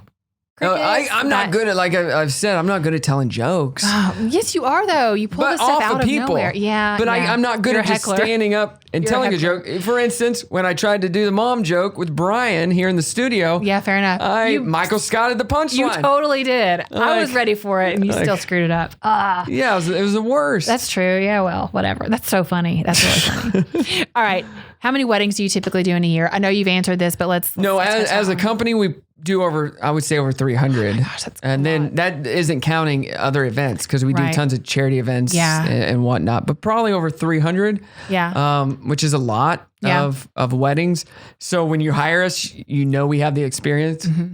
I'm not good at, like I've said, I'm not good at telling jokes. Yes, you are though. You pull this stuff out of nowhere. Yeah. But I'm not good You're at just standing up and telling a joke. For instance, when I tried to do the mom joke with Brian here in the studio. Yeah, fair enough. Michael Scotted the punchline. You totally did. I was ready for it and you still screwed it up. Yeah, it was the worst. That's true. Yeah, well, whatever. That's so funny. That's really funny. All right. How many weddings do you typically do in a year? I know you've answered this, but let's as a company, we do over 300. Gosh, that's and then that isn't counting other events because we do tons of charity events and whatnot, but probably over 300. Yeah. Which is a lot of weddings. So when you hire us, you know we have the experience. Mm-hmm.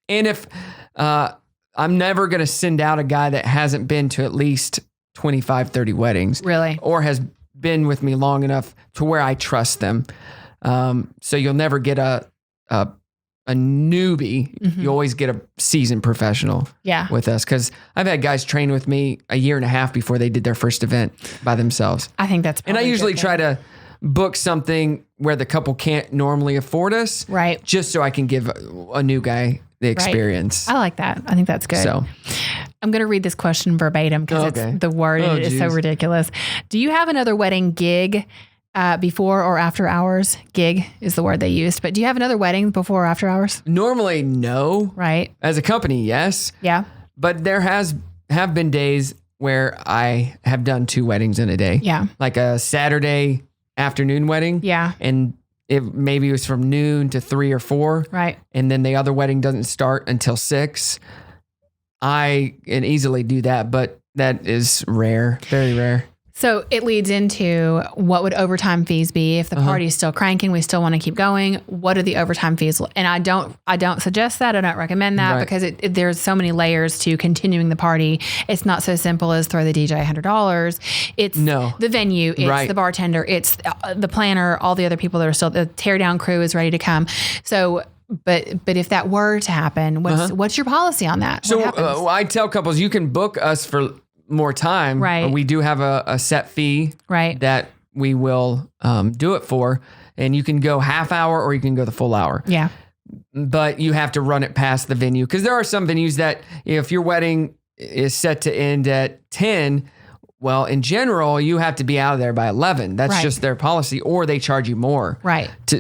And if I'm never going to send out a guy that hasn't been to at least 25, 30 weddings. Really? Or has been with me long enough to where I trust them. So you'll never get a newbie. Mm-hmm. You always get a seasoned professional with us. Cause I've had guys train with me a year and a half before they did their first event by themselves. I think that's and I usually try to book something where the couple can't normally afford us. Right. Just so I can give a new guy the experience. I like that. I think that's good. So I'm going to read this question verbatim because it's the word is so ridiculous. Do you have another wedding gig before or after hours? Gig is the word they used, but do you have another wedding before or after hours? Normally, no. Right. As a company, yes. Yeah. But there have been days where I have done 2 weddings in a day. Yeah. Like a Saturday afternoon wedding. Yeah. And maybe it was from noon to 3 or 4. Right. And then the other wedding doesn't start until 6. I can easily do that, but that is rare, very rare. So it leads into what would overtime fees be if the party's still cranking, we still want to keep going. What are the overtime fees? And I don't suggest that. I don't recommend that because there's so many layers to continuing the party. It's not so simple as throw the DJ $100. It's the venue, it's the bartender, it's the planner, all the other people that are still, the tear down crew is ready to come. So, but if that were to happen, what's your policy on that? So I tell couples, you can book us for more time. Right. We do have a set fee that we will do it for. And you can go half hour or you can go the full hour. Yeah. But you have to run it past the venue. Because there are some venues that if your wedding is set to end at 10, well, in general, you have to be out of there by 11. That's just their policy. Or they charge you more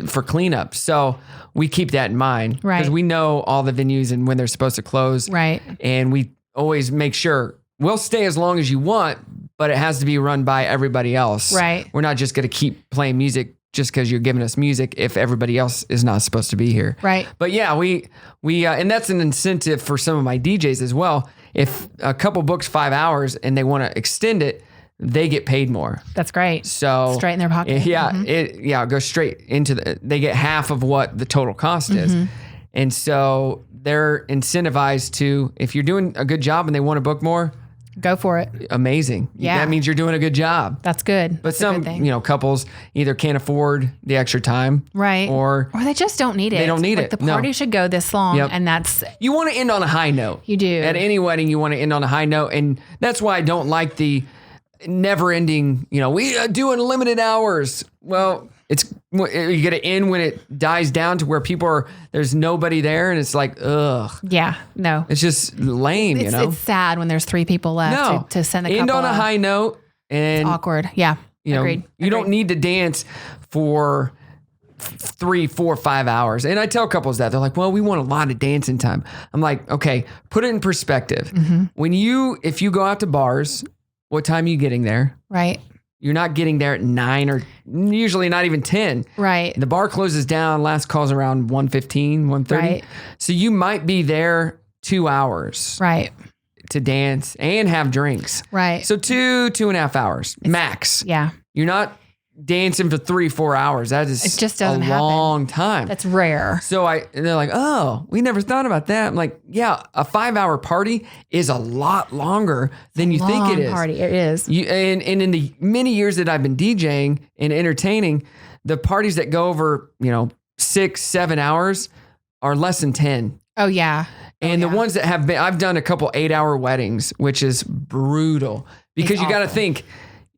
for cleanup. So we keep that in mind. Because we know all the venues and when they're supposed to close. Right. And we always make sure we'll stay as long as you want, but it has to be run by everybody else. Right. We're not just going to keep playing music just because you're giving us music if everybody else is not supposed to be here. Right. But yeah, we and that's an incentive for some of my DJs as well. If a couple books 5 hours and they want to extend it, they get paid more. That's great. So straight in their pocket. Yeah. It goes straight into they get half of what the total cost is. And so they're incentivized to, if you're doing a good job and they want to book more, go for it. Amazing. Yeah. That means you're doing a good job. That's good. But That's some, couples either can't afford the extra time. Right. Or they just don't need it. They don't need it. The party should go this long and that's... You want to end on a high note. You do. At any wedding, you want to end on a high note. And that's why I don't like the never ending, we do unlimited hours. Well, you get to end when it dies down to where there's nobody there and it's like, ugh. Yeah, no. It's just lame, It's sad when there's 3 people left to send a couple. End on a high note. And it's awkward. Yeah, agreed. You don't need to dance for 3, 4, 5 hours. And I tell couples that. They're like, well, we want a lot of dancing time. I'm like, okay, put it in perspective. If you go out to bars, what time are you getting there? Right. You're not getting there at 9 or usually not even 10. Right. The bar closes down. Last call's around 1:15, 1:30. Right. So you might be there 2 hours. Right. To dance and have drinks. Right. So 2.5 hours max. Yeah. You're not dancing for 3-4 hours. That is it just doesn't a long time. That's rare. So and they're like, oh, we never thought about that. I'm like, yeah, a 5-hour party is a lot longer than you think it is. Party. It is. And in the many years that I've been DJing and entertaining, the parties that go over, 6-7 hours are less than 10. Oh yeah. And the ones that have been, I've done a couple 8-hour weddings, which is brutal because you got to think,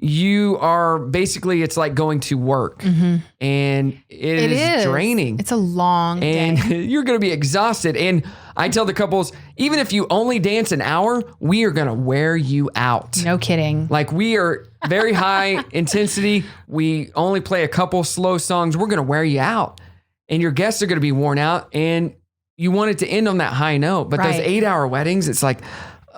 you are basically, it's like going to work and it is draining. It's a long day. And you're going to be exhausted. And I tell the couples, even if you only dance an hour, we are going to wear you out. No kidding. Like we are very high intensity. We only play a couple slow songs. We're going to wear you out and your guests are going to be worn out and you want it to end on that high note. But those 8-hour weddings, it's like,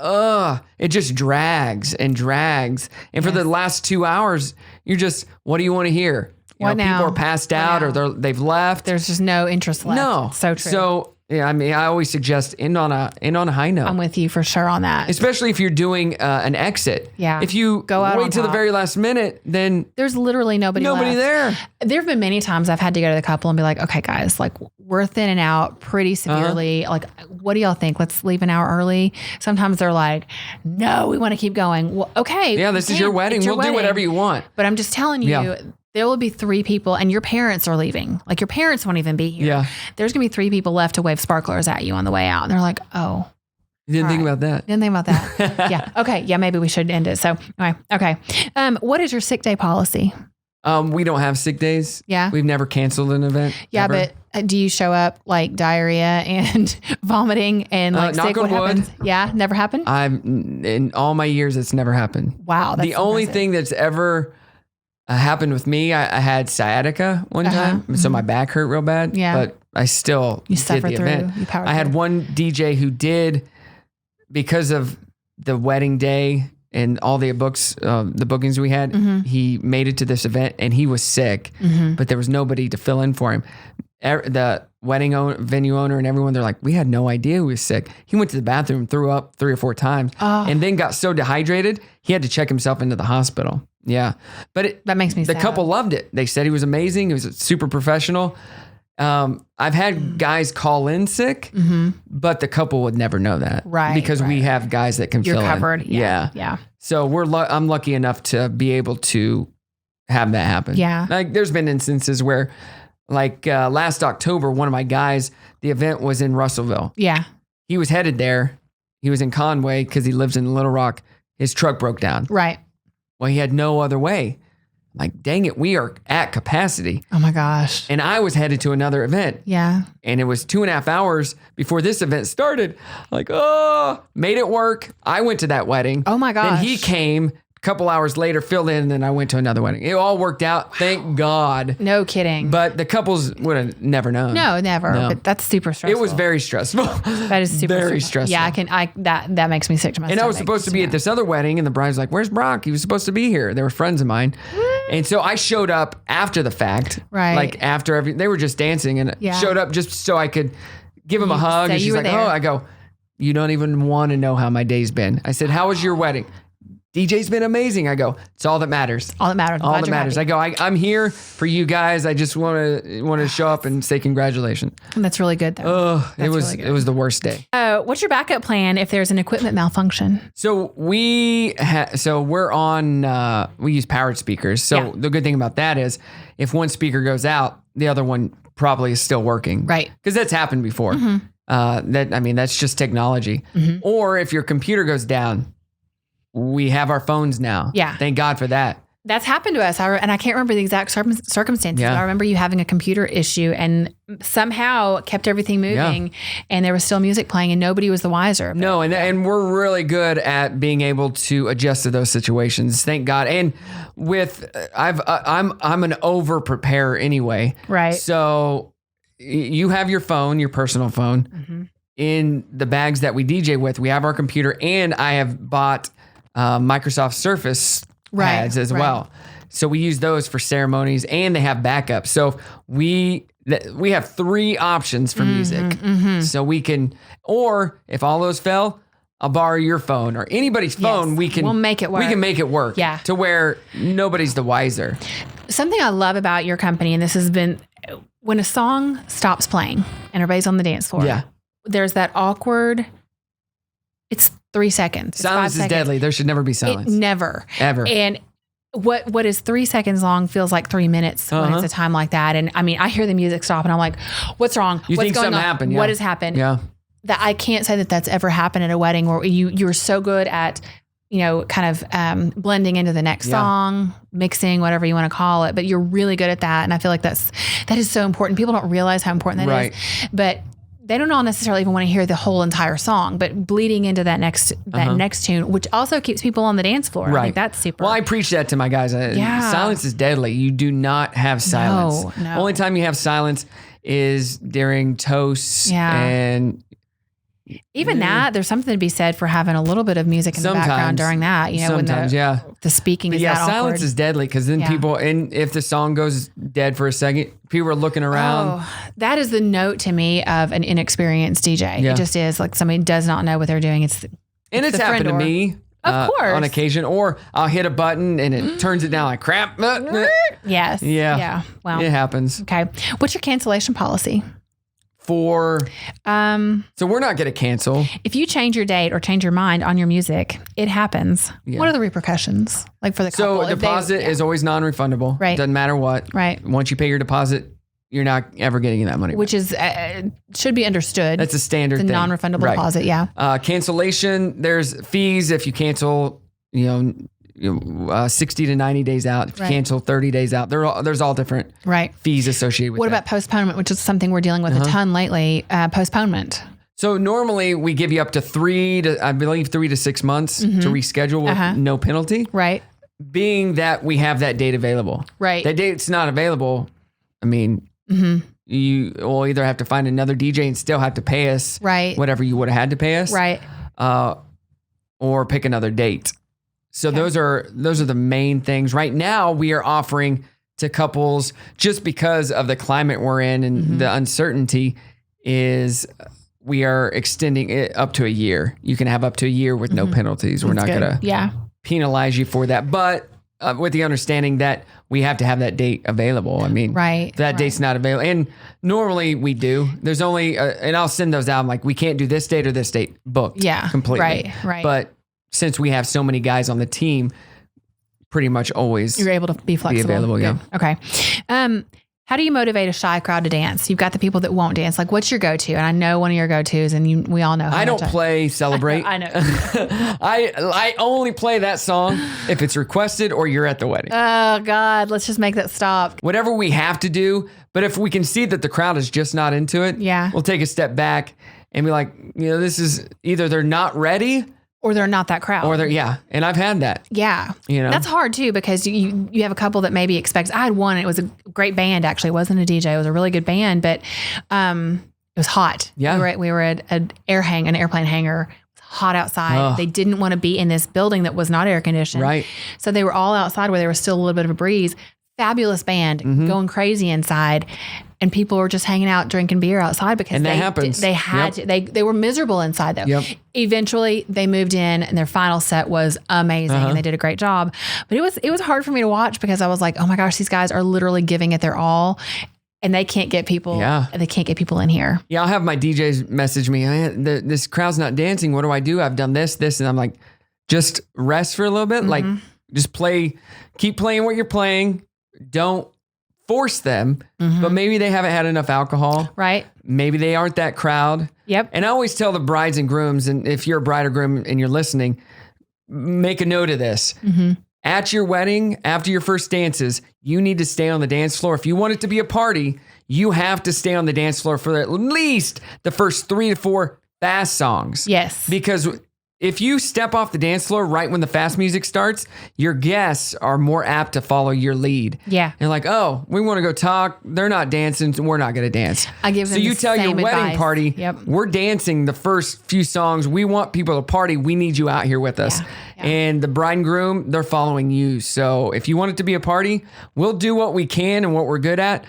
it just drags and drags. And for the last 2 hours, you're just, what do you want to hear? People are passed out or they've left. There's just no interest left. No. So true. So, yeah, I mean, I always suggest end on a high note. I'm with you for sure on that. Especially if you're doing an exit. Yeah. If you go out wait till the very last minute, then there's literally nobody left. there. There have been many times I've had to go to the couple and be like, okay, guys, like we're thinning out pretty severely. Like, what do y'all think? Let's leave an hour early. Sometimes they're like, no, we want to keep going. Well, okay. Yeah, this is your wedding. We'll do whatever you want. But I'm just telling you, there will be 3 people and your parents are leaving. Like your parents won't even be here. Yeah. There's going to be 3 people left to wave sparklers at you on the way out. And they're like, oh. You didn't think about that. Didn't think about that. Yeah. Okay. Yeah, maybe we should end it. So anyway, okay. What is your sick day policy? We don't have sick days. Yeah. We've never canceled an event. Yeah, ever. but do you show up like diarrhea and vomiting and like sick? What happens? Yeah, never happened? In all my years, it's never happened. Wow. That's the only impressive. thing that's ever happened with me, I had sciatica one time. So my back hurt real bad. Yeah. But I still did suffered the through. event. You powered I had through. one DJ who did, because of the wedding day, and all the bookings we had, he made it to this event and he was sick, but there was nobody to fill in for him. The venue owner and everyone, they're like, we had no idea he was sick. He went to the bathroom, threw up 3 or 4 times, and then got so dehydrated, he had to check himself into the hospital. Yeah. But that makes me sad. The couple loved it. They said he was amazing. He was super professional. I've had guys call in sick, but the couple would never know that. Right. Because we have guys that can fill in. You're covered. Yeah. Yeah. So I'm lucky enough to be able to have that happen. Yeah. Like there's been instances where like last October, one of my guys, the event was in Russellville. Yeah. He was headed there. He was in Conway because he lives in Little Rock. His truck broke down. Right. Well, he had no other way. Like, dang it, we are at capacity. Oh my gosh. And I was headed to another event. Yeah. And it was 2.5 hours before this event started. Like, made it work. I went to that wedding. Oh my gosh. Then he came a couple hours later, filled in, and then I went to another wedding. It all worked out. Thank God. No kidding. But the couples would have never known. No, never. No. But that's super stressful. It was very stressful. That is super very stressful. Yeah, that makes me sick to my stomach. And I was supposed to be at this other wedding, and the bride's like, where's Brock? He was supposed to be here. They were friends of mine. And so I showed up after the fact. Right. Like after they were just dancing, and showed up just so I could give him a hug. And she's like, there. I go, you don't even want to know how my day's been. I said, how was your wedding? DJ's been amazing. I go, it's all that matters. All that matters. All that matters. I go, I'm here for you guys. I just want to show up and say congratulations. That's really good though. Oh, it was the worst day. What's your backup plan if there's an equipment malfunction? So we're on, we use powered speakers. So the good thing about that is if one speaker goes out, the other one probably is still working. Right. Because that's happened before. That's just technology. Or if your computer goes down, we have our phones now. Yeah. Thank God for that. That's happened to us. And I can't remember the exact circumstances. Yeah. I remember you having a computer issue and somehow kept everything moving and there was still music playing and nobody was the wiser. No, and we're really good at being able to adjust to those situations. Thank God. And I'm an over preparer anyway. Right. So you have your phone, your personal phone. In the bags that we DJ with, we have our computer, and I have bought Microsoft Surface pads as well. So we use those for ceremonies, and they have backup. So we have 3 options for music. So we can, or if all those fail, I'll borrow your phone or anybody's phone. We'll make it work. We can make it work. Yeah. To where nobody's the wiser. Something I love about your company, and this has been when a song stops playing and everybody's on the dance floor. Yeah. There's that awkward. It's 3 seconds. Silence is deadly. There should never be silence. Never. Ever. And what is 3 seconds long feels like 3 minutes when it's a time like that. And I mean, I hear the music stop and I'm like, what's wrong? You What's think going something on? happened? Yeah. What has happened? Yeah. That I can't say that that's ever happened at a wedding where you're so good at, kind of blending into the next song, mixing, whatever you want to call it. But you're really good at that. And I feel like that is so important. People don't realize how important that is. But they don't all necessarily even want to hear the whole entire song, but bleeding into that next tune, which also keeps people on the dance floor. Right. I think that's super. Well, I preach that to my guys. Silence is deadly. You do not have silence. No. Only time you have silence is during toasts and even that, there's something to be said for having a little bit of music in the background during that. Sometimes, when the speaking is that awkward. Silence is deadly because then people, and if the song goes dead for a second, people are looking around. Oh, that is the note to me of an inexperienced DJ. Yeah. It just is like somebody does not know what they're doing. It's happened to me. Of course. On occasion, or I'll hit a button and it turns it down like crap. Yes. Yeah. Well, it happens. Okay. What's your cancellation policy? So we're not going to cancel. If you change your date or change your mind on your music, it happens. Yeah. What are the repercussions like for the couple? So deposit is always non-refundable. Right. Doesn't matter what. Right. Once you pay your deposit, you're not ever getting that money back. Which is should be understood. That's a standard thing. It's a non-refundable deposit. Yeah. Cancellation. There's fees if you cancel. 60 to 90 days out. If you cancel 30 days out, there's all different fees associated with What that. about postponement, which is something we're dealing with a ton lately? Postponement. So normally we give you up to 3 to 6 months to reschedule with no penalty. Right. Being that we have that date available. Right. That date's not available. I mean, you will either have to find another DJ and still have to pay us whatever you would have had to pay us. Right. Or pick another date. So those are the main things. Right now, we are offering to couples, just because of the climate we're in and the uncertainty, is we are extending it up to a year. You can have up to a year with no penalties. We're not going to penalize you for that. But with the understanding that we have to have that date available. I mean, if that date's not available. And normally we do. There's only, and I'll send those out. I'm like, we can't do this date or this date booked. Completely. Right. But since we have so many guys on the team, pretty much always you're able to be flexible. Be available, yeah. Okay. How do you motivate a shy crowd to dance? You've got the people that won't dance. Like, what's your go-to? And I know one of your go-tos, and we all know. I don't play Celebrate. I know. I only play that song if it's requested or you're at the wedding. Oh God, let's just make that stop. Whatever we have to do, but if we can see that the crowd is just not into it, we'll take a step back and be like, this is either they're not ready. Or they're not that crowd. Or they're, and I've had that. Yeah. That's hard too, because you have a couple that maybe expects, I had one, it was a great band actually. It wasn't a DJ, it was a really good band, but it was hot. Yeah. We were at an airplane hangar. It was hot outside. They didn't want to be in this building that was not air conditioned. Right. So they were all outside where there was still a little bit of a breeze. Fabulous band, going crazy inside. And people were just hanging out, drinking beer outside because they had to. They were miserable inside though. Eventually they moved in and their final set was amazing and they did a great job. But it was hard for me to watch because I was like, oh my gosh, these guys are literally giving it their all and they can't get people. They can't get people in here. Yeah, I'll have my DJs message me. This crowd's not dancing. What do I do? I've done this, and I'm like, just rest for a little bit. Like, just keep playing what you're playing. Don't force them, but maybe they haven't had enough alcohol. Right. Maybe they aren't that crowd. Yep. And I always tell the brides and grooms, and if you're a bride or groom and you're listening, make a note of this. At your wedding, after your first dances, you need to stay on the dance floor. If you want it to be a party, you have to stay on the dance floor for at least the first 3 to 4 fast songs. Yes. Because if you step off the dance floor right when the fast music starts, your guests are more apt to follow your lead. Yeah. And like, oh, we want to go talk. They're not dancing. So we're not going to dance. I give them So you tell your wedding party, we're dancing the first few songs. We want people to party. We need you out here with us. Yeah. And the bride and groom, they're following you. So if you want it to be a party, we'll do what we can and what we're good at.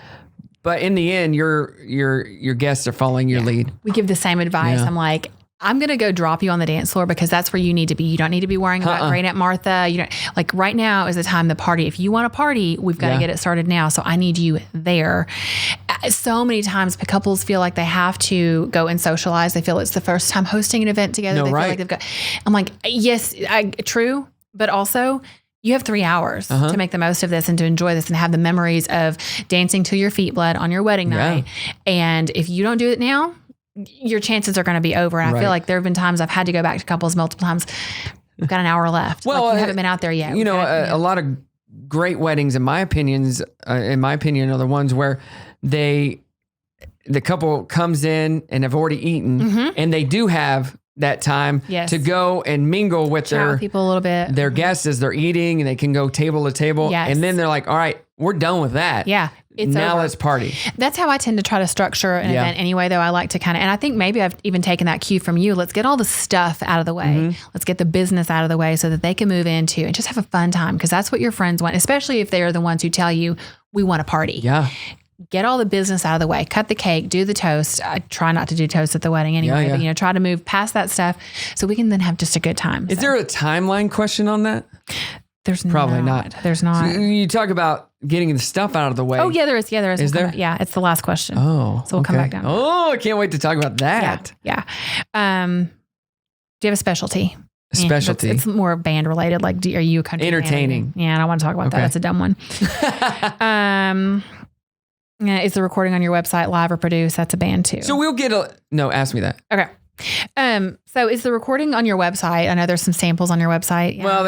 But in the end, your guests are following your lead. We give the same advice. I'm like, I'm going to go drop you on the dance floor because that's where you need to be. You don't need to be worrying about Great Aunt Martha. You don't, like right now is the time to party. If you want to party, we've got to get it started now. So I need you there. So many times couples feel like they have to go and socialize. They feel it's the first time hosting an event together. They feel like they've got, I'm like, yes, true. But also you have 3 hours to make the most of this and to enjoy this and have the memories of dancing till your feet bled on your wedding night. And if you don't do it now, your chances are going to be over. And I feel like there have been times I've had to go back to couples multiple times. We've got an hour left. Well, like you haven't been out there yet. A lot of great weddings, in my opinion, are the ones where the couple comes in and have already eaten and they do have that time to go and mingle with their people a little bit, their guests as they're eating, and they can go table to table. And then they're like, all right, we're done with that. It's now over. Let's party. That's how I tend to try to structure an event anyway, though. I like to and I think maybe I've even taken that cue from you. Let's get all the stuff out of the way. Let's get the business out of the way so that they can move into and just have a fun time, because that's what your friends want, especially if they're the ones who tell you, we want to party. Get all the business out of the way, cut the cake, do the toast. I try not to do toast at the wedding anyway, but try to move past that stuff so we can then have just a good time. Is there a timeline question on that? There's probably not. There's not. So you talk about getting the stuff out of the way. Oh yeah, there is. Yeah, there is. Is there? Yeah, it's the last question. Oh, so we'll come back down. Oh, I can't wait to talk about that. Yeah. Do you have a specialty? Specialty. It's more band related. Like, are you a country entertaining? Band? Yeah, I don't want to talk about that. That's a dumb one. Is the recording on your website live or produced? That's a band too. So we'll get ask me that. Okay. So is the recording on your website? I know there's some samples on your website. Yeah. Well,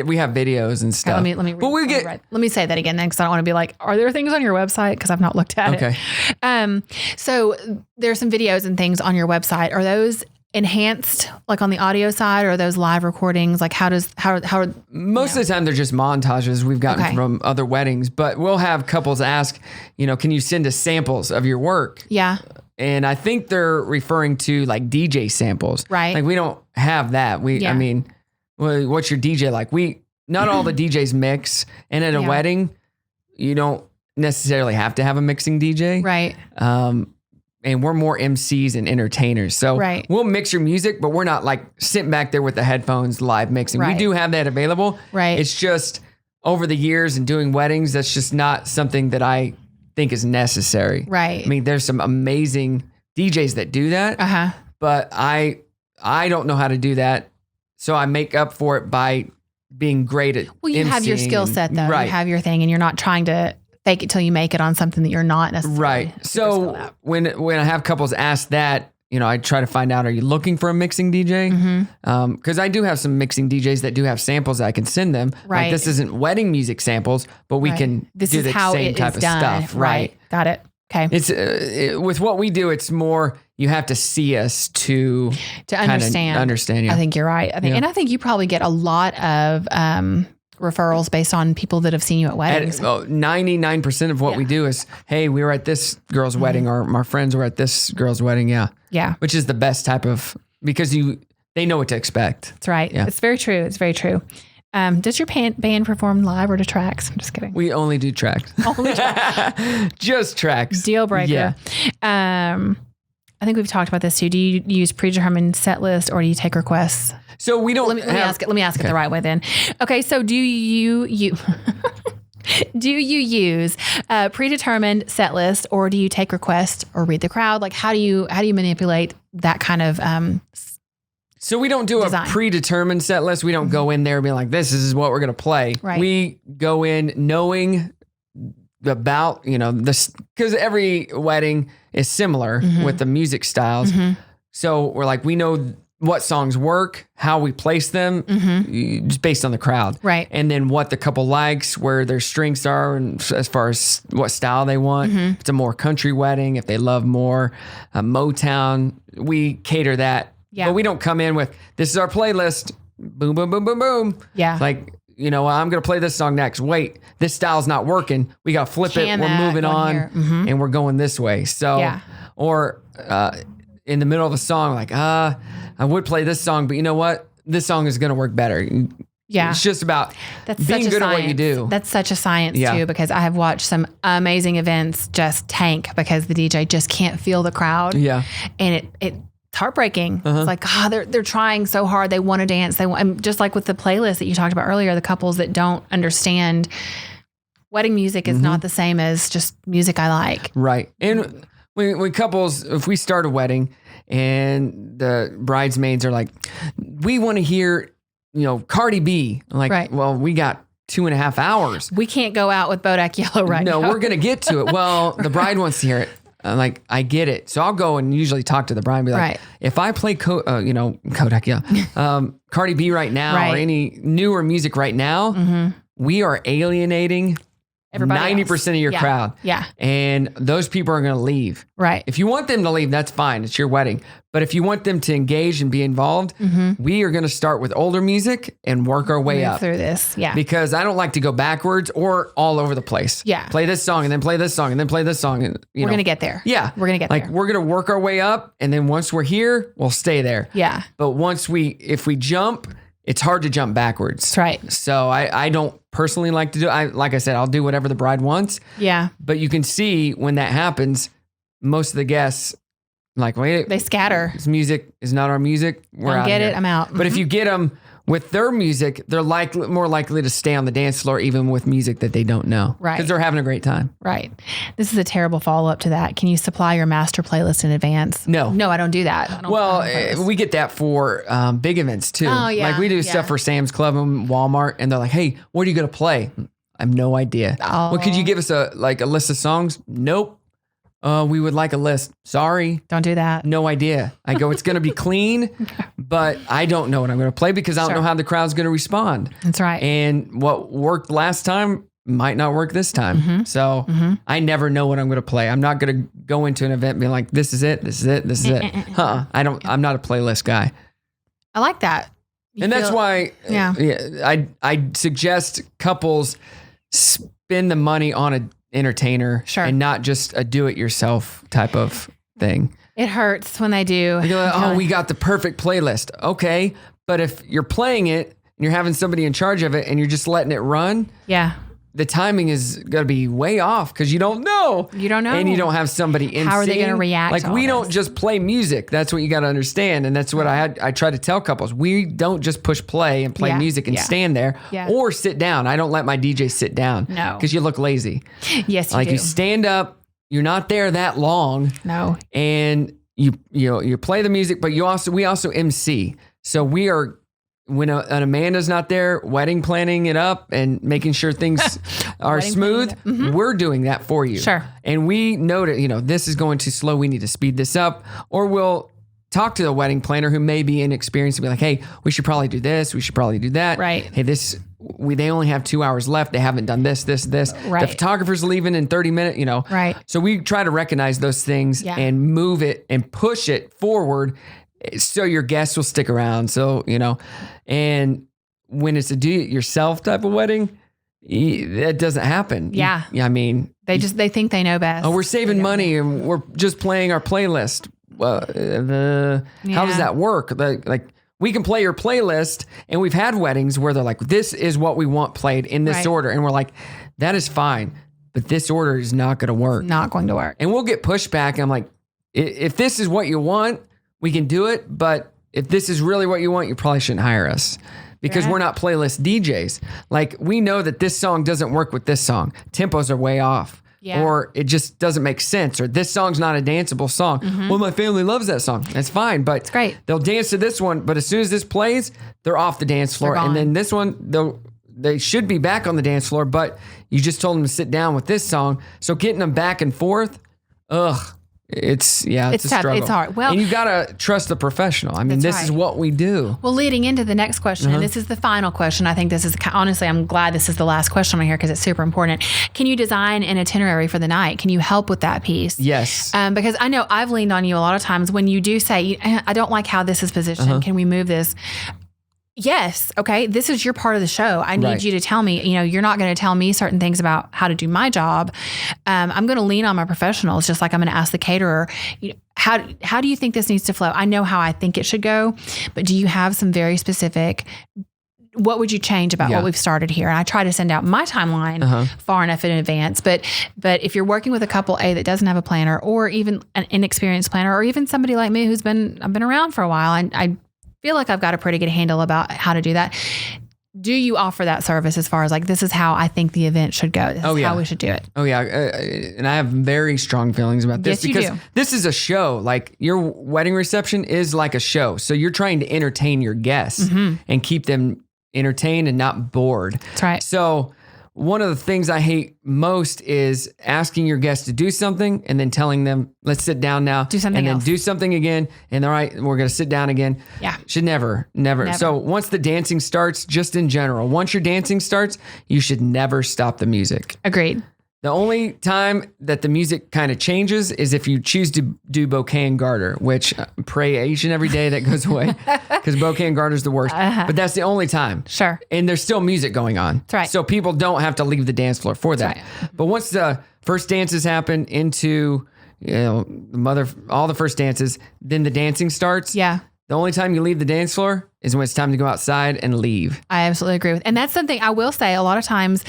we have videos and stuff. Let me say that again then, because I don't want to be like, are there things on your website? Because I've not looked at it. So there's some videos and things on your website. Are those enhanced, like on the audio side, or are those live recordings? Like how most of the time they're just montages we've gotten from other weddings, but we'll have couples ask, can you send us samples of your work? Yeah. And I think they're referring to like DJ samples. Right. Like we don't have that. I mean, well, what's your DJ like? Not all the DJs mix, and at a Yeah. wedding, you don't necessarily have to have a mixing DJ. Right. And we're more MCs and entertainers. So Right. we'll mix your music, but we're not like sitting back there with the headphones live mixing. Right. We do have that available. Right. It's just over the years and doing weddings, that's just not something that I think is necessary. Right. I mean, there's some amazing DJs that do that, Uh-huh. but I don't know how to do that. So I make up for it by being great at Well, you have your emceeing skill and- set though. Right. You have your thing, and you're not trying to fake it till you make it on something that you're not necessarily. Right. super skilled So at. when I have couples ask that, I try to find out, are you looking for a mixing DJ? Mm-hmm. Because I do have some mixing DJs that do have samples that I can send them. Right. Like this isn't wedding music samples, but we Right. can This do is the how same it type is of done. stuff. Right. Got it. Okay. It's with what we do, it's more you have to see us to To kinda understand. understand. Yeah. I think you're right. Yeah. And I think you probably get a lot of referrals based on people that have seen you at weddings. 99% of what we do is, hey, we were at this girl's wedding, or my friends were at this girl's wedding. Yeah. Yeah, Which is the best type of, because they know what to expect. that's right. Yeah. It's very true. It's very true. Does your band perform live or to tracks? I'm just kidding. We only do tracks. Only Just tracks. Deal breaker. Yeah. I think we've talked about this too. Do you use predetermined set list or do you take requests? So we don't Let me ask it. Let me ask it Okay. the right way then. Okay, so do you do you use a predetermined set list or do you take requests or read the crowd? Like how do you manipulate that kind of So we don't do design. a predetermined set list. We don't go in there and be like, this is what we're going to play. Right. We go in knowing about, this, because every wedding is similar with the music styles. So we're like, we know what songs work, how we place them, just based on the crowd. Right. And then what the couple likes, where their strengths are, and as far as what style they want. If it's a more country wedding, if they love more Motown, we cater that. Yeah. But we don't come in with, this is our playlist, boom, boom, boom, boom, boom. Yeah. Like, I'm going to play this song next. Wait, this style's not working. We got to flip Can it. We're that, moving go in on here. and we're going this way. So, Yeah. or in the middle of a song, like, I would play this song, but you know what? This song is going to work better. Yeah. It's just about That's being such a good science. at what you do. That's such a science Yeah. too, because I have watched some amazing events just tank because the DJ just can't feel the crowd. Yeah. And it's heartbreaking. It's like, God, they're trying so hard. They want to dance. And just like with the playlist that you talked about earlier, the couples that don't understand wedding music is not the same as just music I like. Right. And when couples, if we start a wedding and the bridesmaids are like, we want to hear, Cardi B. I'm like, Right. well, we got 2.5 hours. We can't go out with Bodak Yellow right No, now. we're going to get to it. Well, the bride wants to hear it. I'm like, I get it. So I'll go and usually talk to the bride and be like, Right. if I play Kodak, Cardi B right now, or Right. any newer music right now, we are alienating Everybody 90% of your else. crowd. Yeah. And those people are going to leave. Right. If you want them to leave, that's fine. It's your wedding. But if you want them to engage and be involved, we are going to start with older music and work our way Move up. through this. Yeah. Because I don't like to go backwards or all over the place. Yeah. Play this song and then play this song and then play this song. And, We're going to get there. Yeah. We're going to get like, there. we're going to work our way up. And then once we're here, we'll stay there. Yeah. But if we jump, it's hard to jump backwards. That's right. So I don't personally like to do it. Like I said, I'll do whatever the bride wants. Yeah. But you can see when that happens, most of the guests, like, wait, They scatter. this music is not our music. We're Don't out get here. it. I'm out. But if you get them with their music, they're more likely to stay on the dance floor, even with music that they don't know. Right. Because they're having a great time. Right. This is a terrible follow up to that. Can you supply your master playlist in advance? No. No, I don't do that. I don't Well, I don't play this. we get that for big events too. Oh, yeah, Like we do yeah. stuff for Sam's Club and Walmart, and they're like, "Hey, what are you gonna play?" I have no idea. Oh. Well, could you give us a list of songs? Nope. We would like a list. Sorry. Don't do that. No idea. I go, it's going to be clean, but I don't know what I'm going to play because I don't Sure. know how the crowd's going to respond. That's right. And what worked last time might not work this time. Mm-hmm. So I never know what I'm going to play. I'm not going to go into an event being like, this is it, this is it, this is it. I'm not a playlist guy. I like that. You And that's feel- why Yeah. I suggest couples spend the money on an entertainer Sure. and not just a do-it-yourself type of thing. It hurts when they do. You're like, oh, we got the perfect playlist. Okay. But if you're playing it and you're having somebody in charge of it and you're just letting it run, Yeah. the timing is going to be way off because you don't know. You don't know. And you don't have somebody in. How are they gonna react Like to all we don't this? just play music. That's what you got to understand. And that's what I try to tell couples. We don't just push play and play Yeah. music and Yeah. stand there Yeah. or sit down. I don't let my DJ sit down. No. Because you look lazy. Yes, you Like do. you stand up, you're not there that long. No. And you play the music, but we also MC. So we are, when an Amanda's not there, wedding planning it up and making sure things are Wedding smooth, planning we're doing that for you. Sure. And we know that, this is going too slow. We need to speed this up. Or we'll talk to the wedding planner who may be inexperienced and be like, hey, we should probably do this. We should probably do that. Right. Hey, they only have 2 hours left. They haven't done this. The Right. photographer's leaving in 30 minutes, Right. So we try to recognize those things Yeah. and move it and push it forward so your guests will stick around. So, and when it's a do-it-yourself type of wedding, that doesn't happen. Yeah. I mean, They think they know best. oh, we're saving money and we're just playing our playlist. How does that work? Like we can play your playlist, and we've had weddings where they're like, this is what we want played in this Right. order. And we're like, that is fine, but this order is not going to work. Not going to work. And we'll get pushback. And I'm like, if this is what you want, we can do it. But if this is really what you want, you probably shouldn't hire us because Right. we're not playlist DJs. Like we know that this song doesn't work with this song. Tempos are way off. Yeah. Or it just doesn't make sense. Or this song's not a danceable song. Well, my family loves that song. That's fine. But it's great. They'll dance to this one. But as soon as this plays, they're off the dance floor. They're gone. And then this one, they should be back on the dance floor. But you just told them to sit down with this song. So getting them back and forth, it's a tough. struggle. It's hard. Well- and you gotta trust the professional. I mean, That's this is right. what we do. Well, leading into the next question, and this is the final question. I think this is, honestly, I'm glad this is the last question on here because it's super important. Can you design an itinerary for the night? Can you help with that piece? Yes. Because I know I've leaned on you a lot of times when you do say, I don't like how this is positioned. Can we move this? Yes. Okay. This is your part of the show. I need Right. you to tell me, you're not going to tell me certain things about how to do my job. I'm going to lean on my professionals, just like I'm going to ask the caterer, how do you think this needs to flow? I know how I think it should go, but do you have some very specific, what would you change about Yeah. what we've started here? And I try to send out my timeline far enough in advance. But if you're working with a couple A that doesn't have a planner, or even an inexperienced planner, or even somebody like me I've been around for a while, and I feel like I've got a pretty good handle about how to do that. Do you offer that service as far as like, this is how I think the event should go? This is how we should do it. Oh yeah, and I have very strong feelings about this Yes, you because do. this is a show. Like your wedding reception is like a show, so you're trying to entertain your guests and keep them entertained and not bored. That's right. So one of the things I hate most is asking your guests to do something and then telling them, let's sit down now. Do something and then else. do something again. And all right, we're going to sit down again. Yeah. Should never. So once the dancing starts, just in general, once your dancing starts, you should never stop the music. Agreed. The only time that the music kind of changes is if you choose to do bouquet and garter, which I pray each and every day that goes away because bouquet and garter is the worst. But that's the only time. Sure. And there's still music going on. That's right. So people don't have to leave the dance floor for that. That's But once the first dances happen into, all the first dances, then the dancing starts. Yeah. The only time you leave the dance floor is when it's time to go outside and leave. I absolutely agree with. And that's something I will say a lot of times,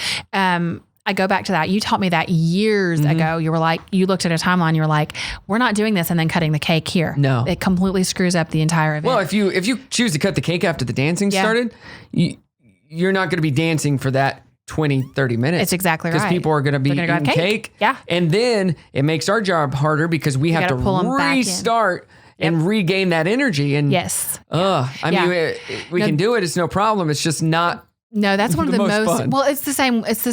I go back to that. You taught me that years ago. You were like, you looked at a timeline. You were like, we're not doing this and then cutting the cake here. No. It completely screws up the entire event. Well, if you choose to cut the cake after the dancing started, you're not going to be dancing for that 20, 30 minutes. It's exactly right. Because people are going to be They're gonna eating go have cake. cake. Yeah. And then it makes our job harder because we have gotta to pull 'em back in. restart and regain that energy. And yes. I Yeah. mean, we can do it. It's no problem. It's just not. No, that's one of The the most most, fun. well, it's the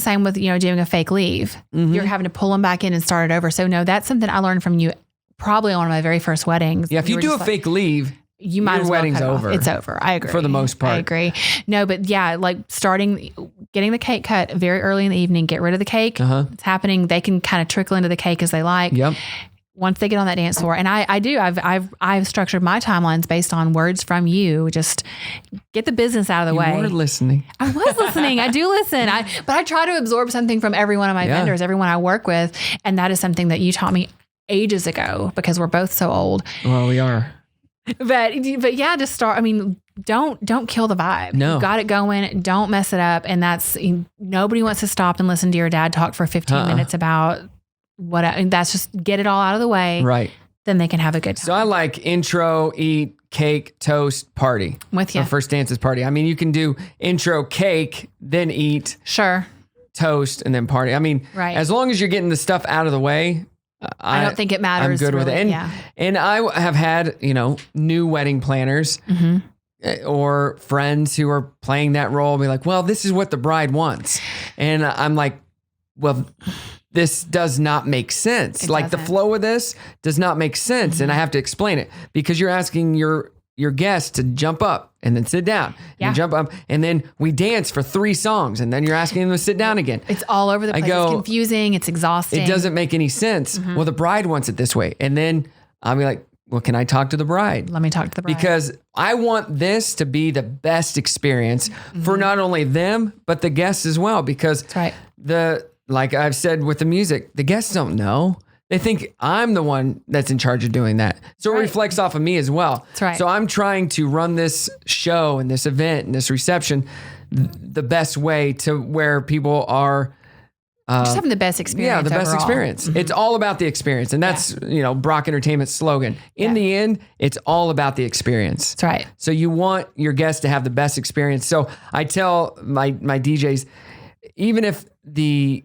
same with, doing a fake leave. You're having to pull them back in and start it over. So no, that's something I learned from you probably on one of my very first weddings. Yeah, if you were do a just like, fake leave, you might your as well wedding's cut it off. over. It's over. I agree. For the most part. I agree. No, but yeah, like getting the cake cut very early in the evening, get rid of the cake. It's happening. They can kind of trickle into the cake as they like. Yep. Once they get on that dance floor. And I've structured my timelines based on words from you. Just get the business out of the way. You were listening. I was listening. I do listen. But I try to absorb something from every one of my vendors, everyone I work with. And that is something that you taught me ages ago because we're both so old. Well, we are. But yeah, to start, don't kill the vibe. No. You got it going. Don't mess it up. And nobody wants to stop and listen to your dad talk for 15 minutes about what. And that's just get it all out of the way. Right. Then they can have a good time. So I like intro, eat, cake, toast, party. With you. Or first dances, party. I mean, you can do intro, cake, then eat, Sure. toast, and then party. I mean, Right. as long as you're getting the stuff out of the way, I don't think it matters. I'm good with it. really. And I have had, new wedding planners or friends who are playing that role be like, well, this is what the bride wants. And I'm like, well, this does not make sense. It Like the doesn't. flow of this does not make sense. And I have to explain it because you're asking your guests to jump up and then sit down Yeah. and jump up. And then we dance for 3 songs and then you're asking them to sit down again. It's all over the place. go, It's confusing. It's exhausting. It doesn't make any sense. Well, the bride wants it this way. And then I'll be like, well, can I talk to the bride? Let me talk to the bride. Because I want this to be the best experience for not only them, but the guests as well. Because That's right. like I've said with the music, the guests don't know. They think I'm the one that's in charge of doing that. So it Right. reflects off of me as well. That's right. So I'm trying to run this show and this event and this reception the best way to where people are Just having the best experience. yeah, the best overall. experience. It's all about the experience. And that's, Brock Entertainment's slogan. In the end, it's all about the experience. That's right. So you want your guests to have the best experience. So I tell my DJs, even if the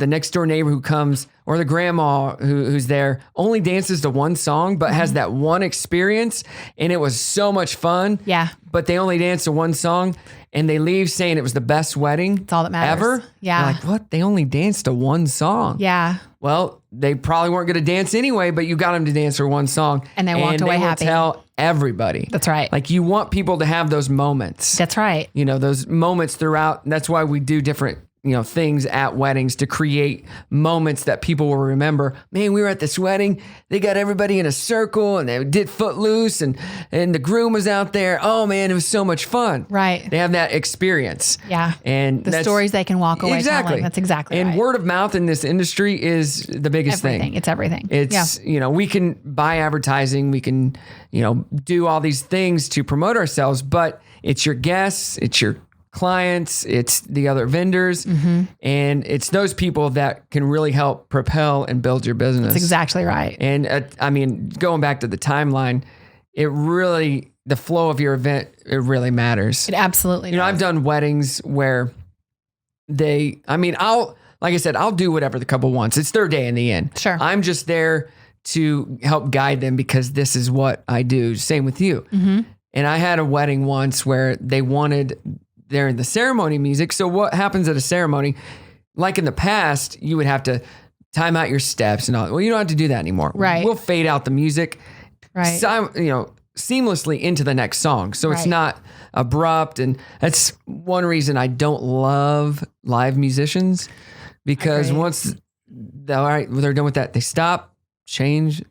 next door neighbor who comes or the grandma who's there only dances to one song, but has that one experience and it was so much fun. Yeah. But they only dance to one song and they leave saying it was the best wedding It's all that matters. ever. Yeah. You're like, what? They only danced to one song. Yeah. Well, they probably weren't going to dance anyway, but you got them to dance for one song. And they walked away will happy. Tell everybody. That's right. Like you want people to have those moments. That's right. Those moments throughout. And that's why we do different things at weddings to create moments that people will remember. Man, we were at this wedding. They got everybody in a circle and they did Footloose and the groom was out there. Oh man, it was so much fun. Right. They have that experience. Yeah. And The that's- stories they can walk away Exactly. telling. That's exactly And right. word of mouth in this industry is the biggest Everything. thing. It's everything. It's, we can buy advertising, we can, do all these things to promote ourselves, but it's your guests, it's your clients, it's the other vendors, and it's those people that can really help propel and build your business. That's exactly right. And going back to the timeline, the flow of your event, it really matters. It absolutely does. I've done weddings where I'll do whatever the couple wants. It's their day in the end. Sure. I'm just there to help guide them because this is what I do. Same with you. And I had a wedding once where they wanted during the ceremony music. So what happens at a ceremony? Like in the past, you would have to time out your steps and all. Well, you don't have to do that anymore. Right. We'll fade out the music. Right. Seamlessly into the next song. So it's Right. not abrupt. And that's one reason I don't love live musicians because Agreed. once they're done with that, they stop, change,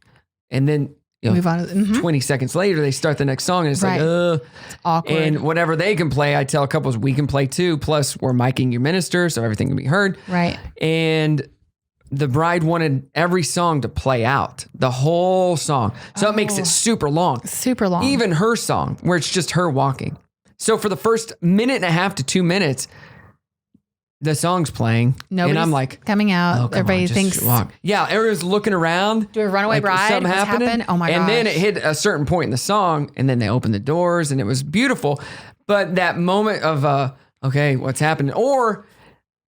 and then Move on. 20 seconds later, they start the next song and it's Right. like, Awkward. and whatever they can play, I tell couples we can play too. Plus, we're miking your minister, so everything can be heard. Right. And the bride wanted every song to play out, the whole song. So it makes it super long. Super long. Even her song, where it's just her walking. So for the first minute and a half to 2 minutes, the song's playing. Nobody's and I'm like, coming out. oh, come Everybody on, just thinks, walk. Yeah, everyone's looking around. do a runaway bride? Something What's happening. happened? Oh my And then gosh. it hit a certain point in the song, and then they opened the doors, and it was beautiful. But that moment of, okay, what's happening? Or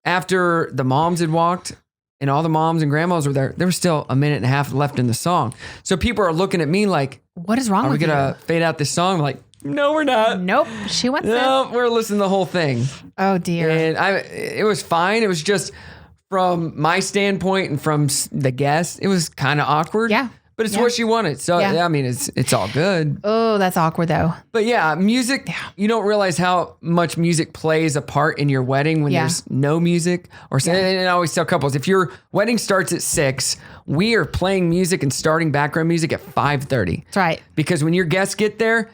after the moms had walked, and all the moms and grandmas were there was still a minute and a half left in the song. So people are looking at me like, What is wrong are we with going to fade out this song? I'm like, no, we're not. you? Nope. She wants this. No, we're listening to the whole thing. Oh dear. And it was fine. It was just from my standpoint and from the guest, it was kind of awkward. Yeah. But it's Yeah. what she wanted. So, Yeah. I mean, it's all good. Oh, that's awkward though. But yeah, music, you don't realize how much music plays a part in your wedding when Yeah. there's no music. And I always tell couples, if your wedding starts at 6, we are playing music and starting background music at 5:30. That's right. Because when your guests get there,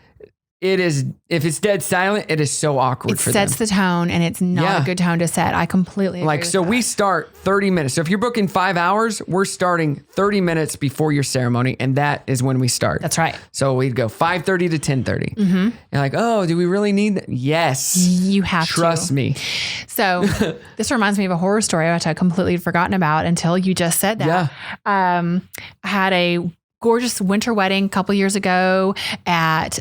it is, if it's dead silent, it is so awkward It for sets them. the tone, and it's not a good tone to set. I completely agree Like, with so that. we start 30 minutes. So if you're booking 5 hours, we're starting 30 minutes before your ceremony, and that is when we start. That's right. So we'd go 5:30 to 10:30. And like, oh, do we really need that? Yes. You have Trust to. me. So this reminds me of a horror story which I completely had forgotten about until you just said that. I had a gorgeous winter wedding a couple years ago at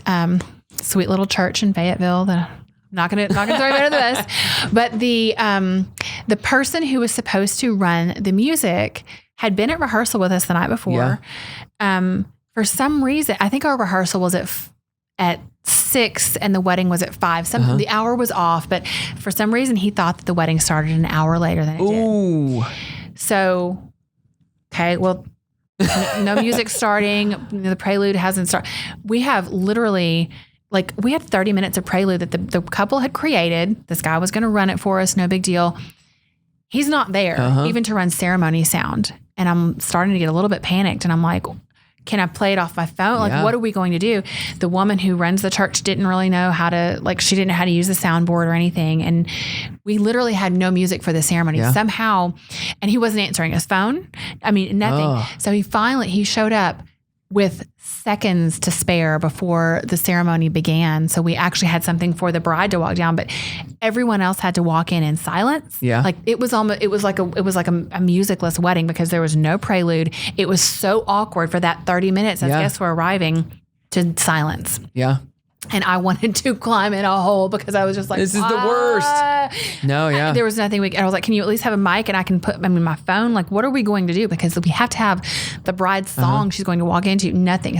sweet little church in Fayetteville. That I'm not gonna throw you under the bus. But the person who was supposed to run the music had been at rehearsal with us the night before. For some reason, I think our rehearsal was at 6 and the wedding was at 5. The hour was off, but for some reason he thought that the wedding started an hour later than it Ooh. did. So, okay, well, no music starting. The prelude hasn't started. We have literally, we had 30 minutes of prelude that the couple had created. This guy was going to run it for us. No big deal. He's not there even to run ceremony sound. And I'm starting to get a little bit panicked. And I'm like, can I play it off my phone? What are we going to do? The woman who runs the church didn't really know how to, she didn't know how to use the soundboard or anything. And we literally had no music for the ceremony somehow. And he wasn't answering his phone. I mean, nothing. So he showed up with seconds to spare before the ceremony began. So we actually had something for the bride to walk down, but everyone else had to walk in silence. Yeah. It was like a musicless wedding because there was no prelude. It was so awkward for that 30 minutes as guests were arriving to silence. Yeah. And I wanted to climb in a hole because I was just like, This is the worst. No, yeah. There was nothing I was like, can you at least have a mic and I can put my phone? What are we going to do? Because we have to have the bride's song she's going to walk into. Nothing.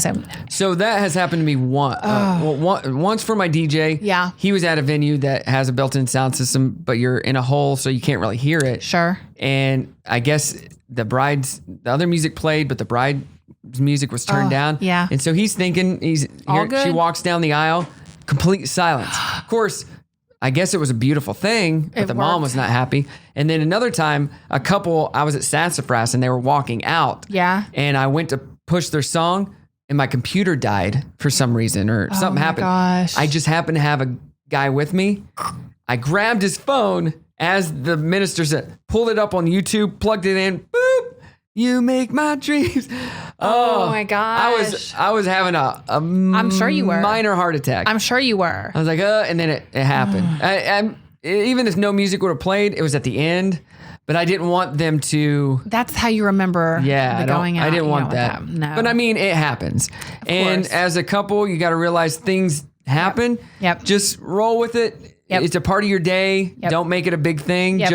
So that has happened to me once for my DJ. Yeah. He was at a venue that has a built-in sound system, but you're in a hole, so you can't really hear it. Sure. And I guess the other music played, but the bride's music was turned down. Yeah. And so he's thinking All good. She walks down the aisle, complete silence. Of course, I guess it was a beautiful thing, but the mom was not happy. And then another time, a couple, I was at Sassafras and they were walking out. Yeah. And I went to push their song and my computer died for some reason or something happened. Gosh. I just happened to have a guy with me. I grabbed his phone as the minister said, pulled it up on YouTube, plugged it in, boop. You make my dreams. Oh my gosh. I was having I'm sure you were. minor heart attack. I'm sure you were. I was like, and then it happened. Even if no music would have played, it was at the end, but I didn't want them to. That's how you remember going out. I didn't You want don't that. No. But I mean, it happens. And course. as a couple, you got to realize things happen. Yep. Just roll with it. Yep. It's a part of your day. Yep. Don't make it a big thing. Yep.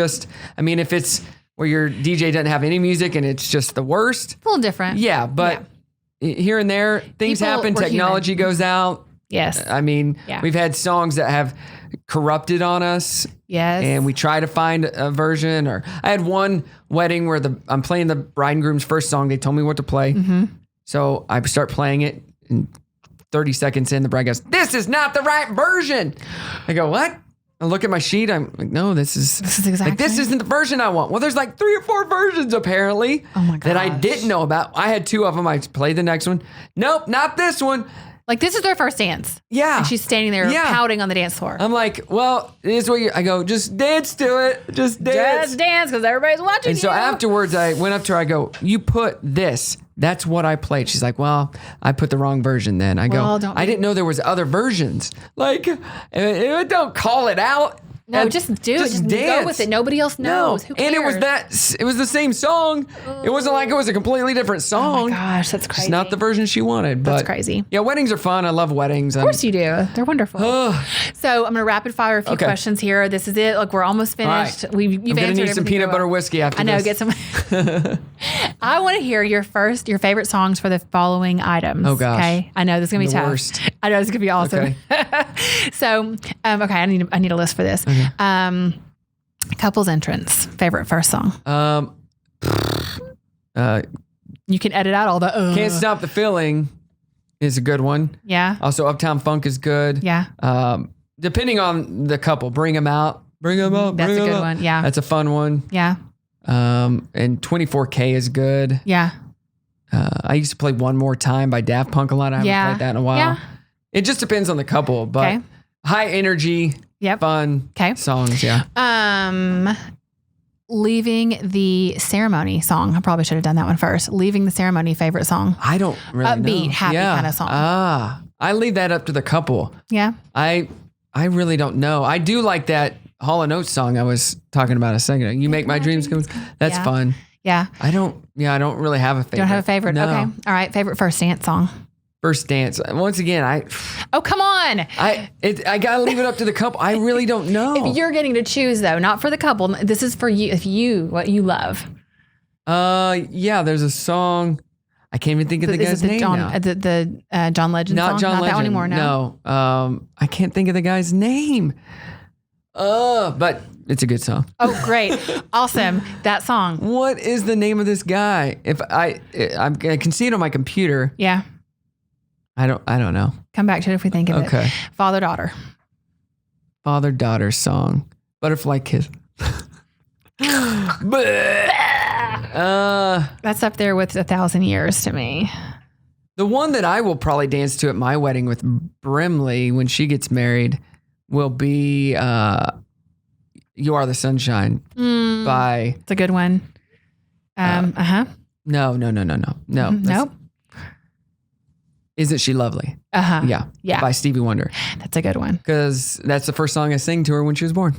If it's where your DJ doesn't have any music and it's just the worst. a little different. Yeah, but here and there, things People happen. were Technology human. goes out. Yes. I mean, we've had songs that have corrupted on us. Yes. And we try to find a version. Or I had one wedding where I'm playing the bride and groom's first song. They told me what to play. So I start playing it, and 30 seconds in, the bride goes, "This is not the right version." I go, "What?" I look at my sheet. I'm like, "No, this is exactly this isn't the version I want." Well, there's 3 or 4 versions apparently that I didn't know about. I had 2 of them. I played the next one. Nope, not this one. This is their first dance. Yeah. And she's standing there pouting on the dance floor. I'm like, well, it is what I go, just dance to it. Just dance. Just dance because everybody's watching And so afterwards, I went up to her. I go, "You put this. That's what I played." She's like, "Well, I put the wrong version then." I go, "I didn't know there was other versions. Don't call it out." No, just do it. Just go with it. Nobody else knows. Who cares? And it was the same song. It wasn't like it was a completely different song. Oh my gosh, that's crazy. It's not the version she wanted. That's crazy. Yeah, weddings are fun. I love weddings. Of course you do. They're wonderful. So I'm going to rapid fire a few questions here. This is it. We're almost finished. Right. You've I'm going to answered need some peanut butter whiskey after this. I know. Get some. I want to hear your favorite songs for the following items. Oh gosh. Okay. I know this is going to be tough. Worst. I know this is going to be awesome. Okay. So, okay, I need a list for this. Okay. Couple's entrance. Favorite first song. You can edit out all the. Can't Stop the Feeling is a good one. Yeah. Also, Uptown Funk is good. Yeah. Depending on the couple, Bring 'Em Out. Bring 'Em Out. That's Bring a 'Em good Out. one. Yeah. That's a fun one. Yeah. And 24K is good. Yeah. I used to play One More Time by Daft Punk a lot. I haven't played that in a while. Yeah. It just depends on the couple, but Okay. high energy, fun songs. Yeah. Leaving the ceremony song. I probably should have done that one first. Leaving the ceremony favorite song. I don't really Upbeat, know. happy kind of song. I leave that up to the couple. Yeah. I really don't know. I do like that Hall & Oates song I was talking about a second ago. You make my dreams come. That's fun. Yeah. I don't really have a favorite. Don't have a favorite. No. Okay. All right. Favorite first dance song. First dance. Once again, Oh, come on. I gotta leave it up to the couple. I really don't know. If you're getting to choose though, not for the couple. This is for you. If you, what you love. Yeah, there's a song. I can't even think of the guy's name now. The John Legend Not song? John Not Legend. that one anymore, no? No. I can't think of the guy's name. But it's a good song. Oh, great. Awesome. That song. What is the name of this guy? If I can see it on my computer. Yeah. I don't know. Come back to it if we think of it. Okay. Father-daughter. Father-daughter song. Butterfly Kiss. That's up there with 1,000 Years to me. The one that I will probably dance to at my wedding with Brimley when she gets married will be You Are the Sunshine by... It's a good one. No. Nope. Isn't She Lovely? Yeah. By Stevie Wonder. That's a good one. Because that's the first song I sang to her when she was born.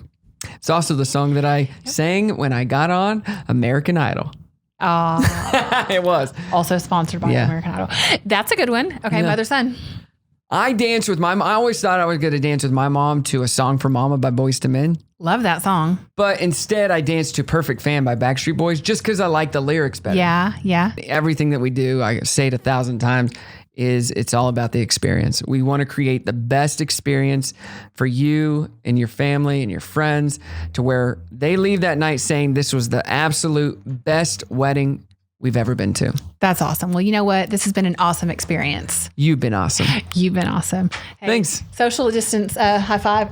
It's also the song that I sang when I got on American Idol. It was. Also sponsored by American Idol. That's a good one. Okay, mother, son. I danced with my mom. I always thought I was going to dance with my mom to A Song for Mama by Boyz II Men. Love that song. But instead, I danced to Perfect Fan by Backstreet Boys just because I like the lyrics better. Yeah. Everything that we do, I say it 1,000 times, it's all about the experience. We want to create the best experience for you and your family and your friends to where they leave that night saying this was the absolute best wedding we've ever been to. That's awesome. Well, you know what? This has been an awesome experience. You've been awesome. You've been awesome. Hey, thanks. Social distance high five.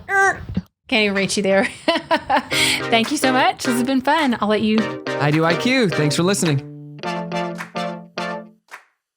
Can't even reach you there. Thank you so much. This has been fun. I'll let you. I do IQ. Thanks for listening.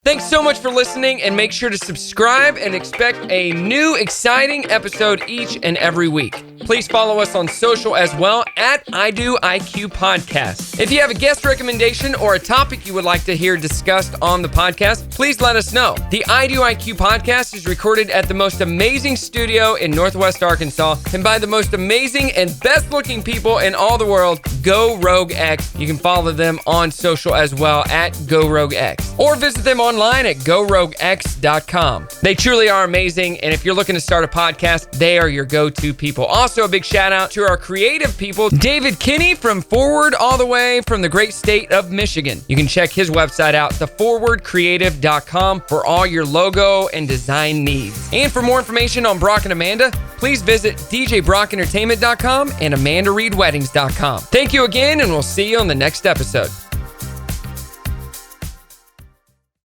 Thanks so much for listening, and make sure to subscribe and expect a new exciting episode each and every week. Please follow us on social as well at I Do IQ Podcast. If you have a guest recommendation or a topic you would like to hear discussed on the podcast, please let us know. The I Do IQ Podcast is recorded at the most amazing studio in Northwest Arkansas and by the most amazing and best looking people in all the world, Go Rogue X. You can follow them on social as well at Go Rogue X, or visit them online at GoRogueX.com. They truly are amazing, and if you're looking to start a podcast, they are your go-to people. Also, a big shout out to our creative people, David Kinney from Forward all the way from the great state of Michigan. You can check his website out, theforwardcreative.com, for all your logo and design needs. And for more information on Brock and Amanda, please visit djbrockentertainment.com and amandareedweddings.com. Thank you again, and we'll see you on the next episode.